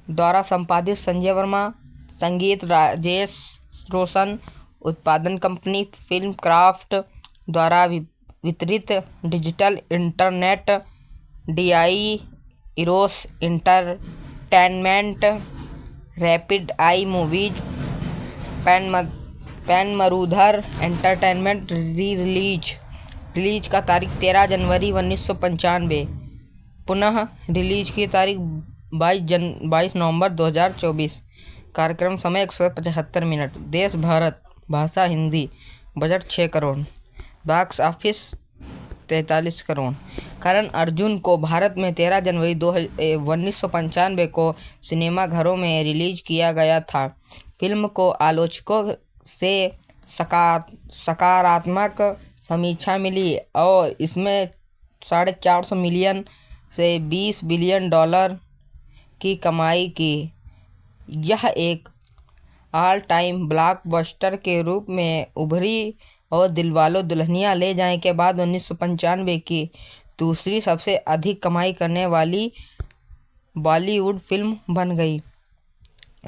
द्वारा संपादित संजय वर्मा, संगीत राजेश रोशन, उत्पादन कंपनी फिल्म क्राफ्ट द्वारा वितरित digital internet, DI Eros entertainment, rapid eye movies, Pen Marudhar entertainment. Release का तारीख 13 जनवरी 1995, पुनः रिलीज की तारीख 22 नवंबर 2024। कार्यक्रम समय 175 मिनट। देश भारत, भाषा Hindi. Budget 6 crore. Box office 43 crore. Karan Arjun को भारत में 13 जनवरी 1995 को सिनेमाघरों में रिलीज किया गया था। फिल्म को आलोचकों से सकारात्मक समीक्षा मिली और इसमें 450 मिलियन से 20 बिलियन डॉलर की कमाई की। यह एक ऑल टाइम ब्लॉकबस्टर के रूप में उभरी और दिलवाले दुल्हनिया ले जाएं के बाद 1995 की दूसरी सबसे अधिक कमाई करने वाली बॉलीवुड फिल्म बन गई।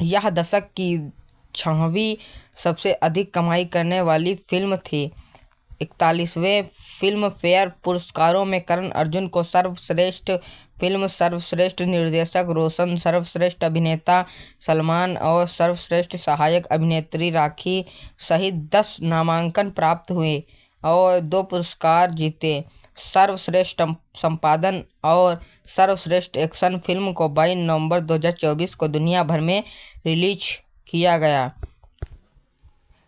यह दशक की 6वीं सबसे अधिक कमाई करने वाली फिल्म थी। 41वें फिल्म फेयर पुरस्कारों में करण अर्जुन को सर्वश्रेष्ठ फिल्म, सर्वश्रेष्ठ निर्देशक रोशन, सर्वश्रेष्ठ अभिनेता सलमान और सर्वश्रेष्ठ सहायक अभिनेत्री राखी सहित 10 नामांकन प्राप्त हुए और 2 पुरस्कार जीते। सर्वश्रेष्ठ संपादन और सर्वश्रेष्ठ एक्शन फिल्म को 22 नवंबर 2024 को दुनिया भर में रिलीज किया गया।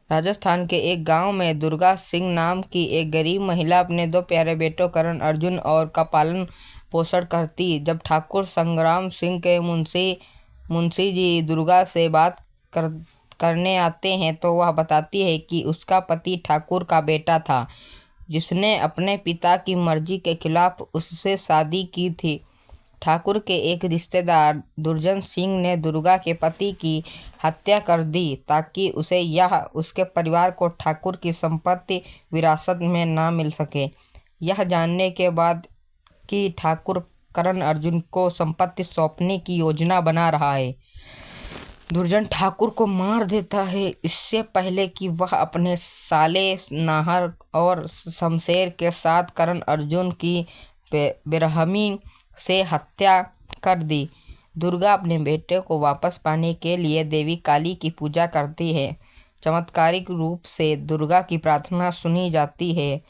राजस्थान के एक गांव में दुर्गा सिंह नाम की एक गरीब महिला अपने 2 प्यारे बेटों करण अर्जुन और का पालन पोषण करती। जब ठाकुर संग्राम सिंह के मुंशी जी दुर्गा से बात करने आते हैं तो वह बताती है कि उसका पति ठाकुर का बेटा था, जिसने अपने पिता की मर्जी के खिलाफ उससे शादी की थी। ठाकुर के एक रिश्तेदार दुर्जन सिंह ने दुर्गा के पति की हत्या कर दी ताकि उसे या उसके परिवार को ठाकुर की संपत्ति विरासत में ना मिल सके। यह जानने के बाद कि ठाकुर करण अर्जुन को संपत्ति सौंपने की योजना बना रहा है, दुर्जन ठाकुर को मार देता है, इससे पहले कि वह अपने साले नाहर और शमशेर के साथ करण अर्जुन की बेरहमी से हत्या कर दी। दुर्गा अपने बेटे को वापस पाने के लिए देवी काली की पूजा करती है। चमत्कारिक रूप से दुर्गा की प्रार्थना सुनी जाती है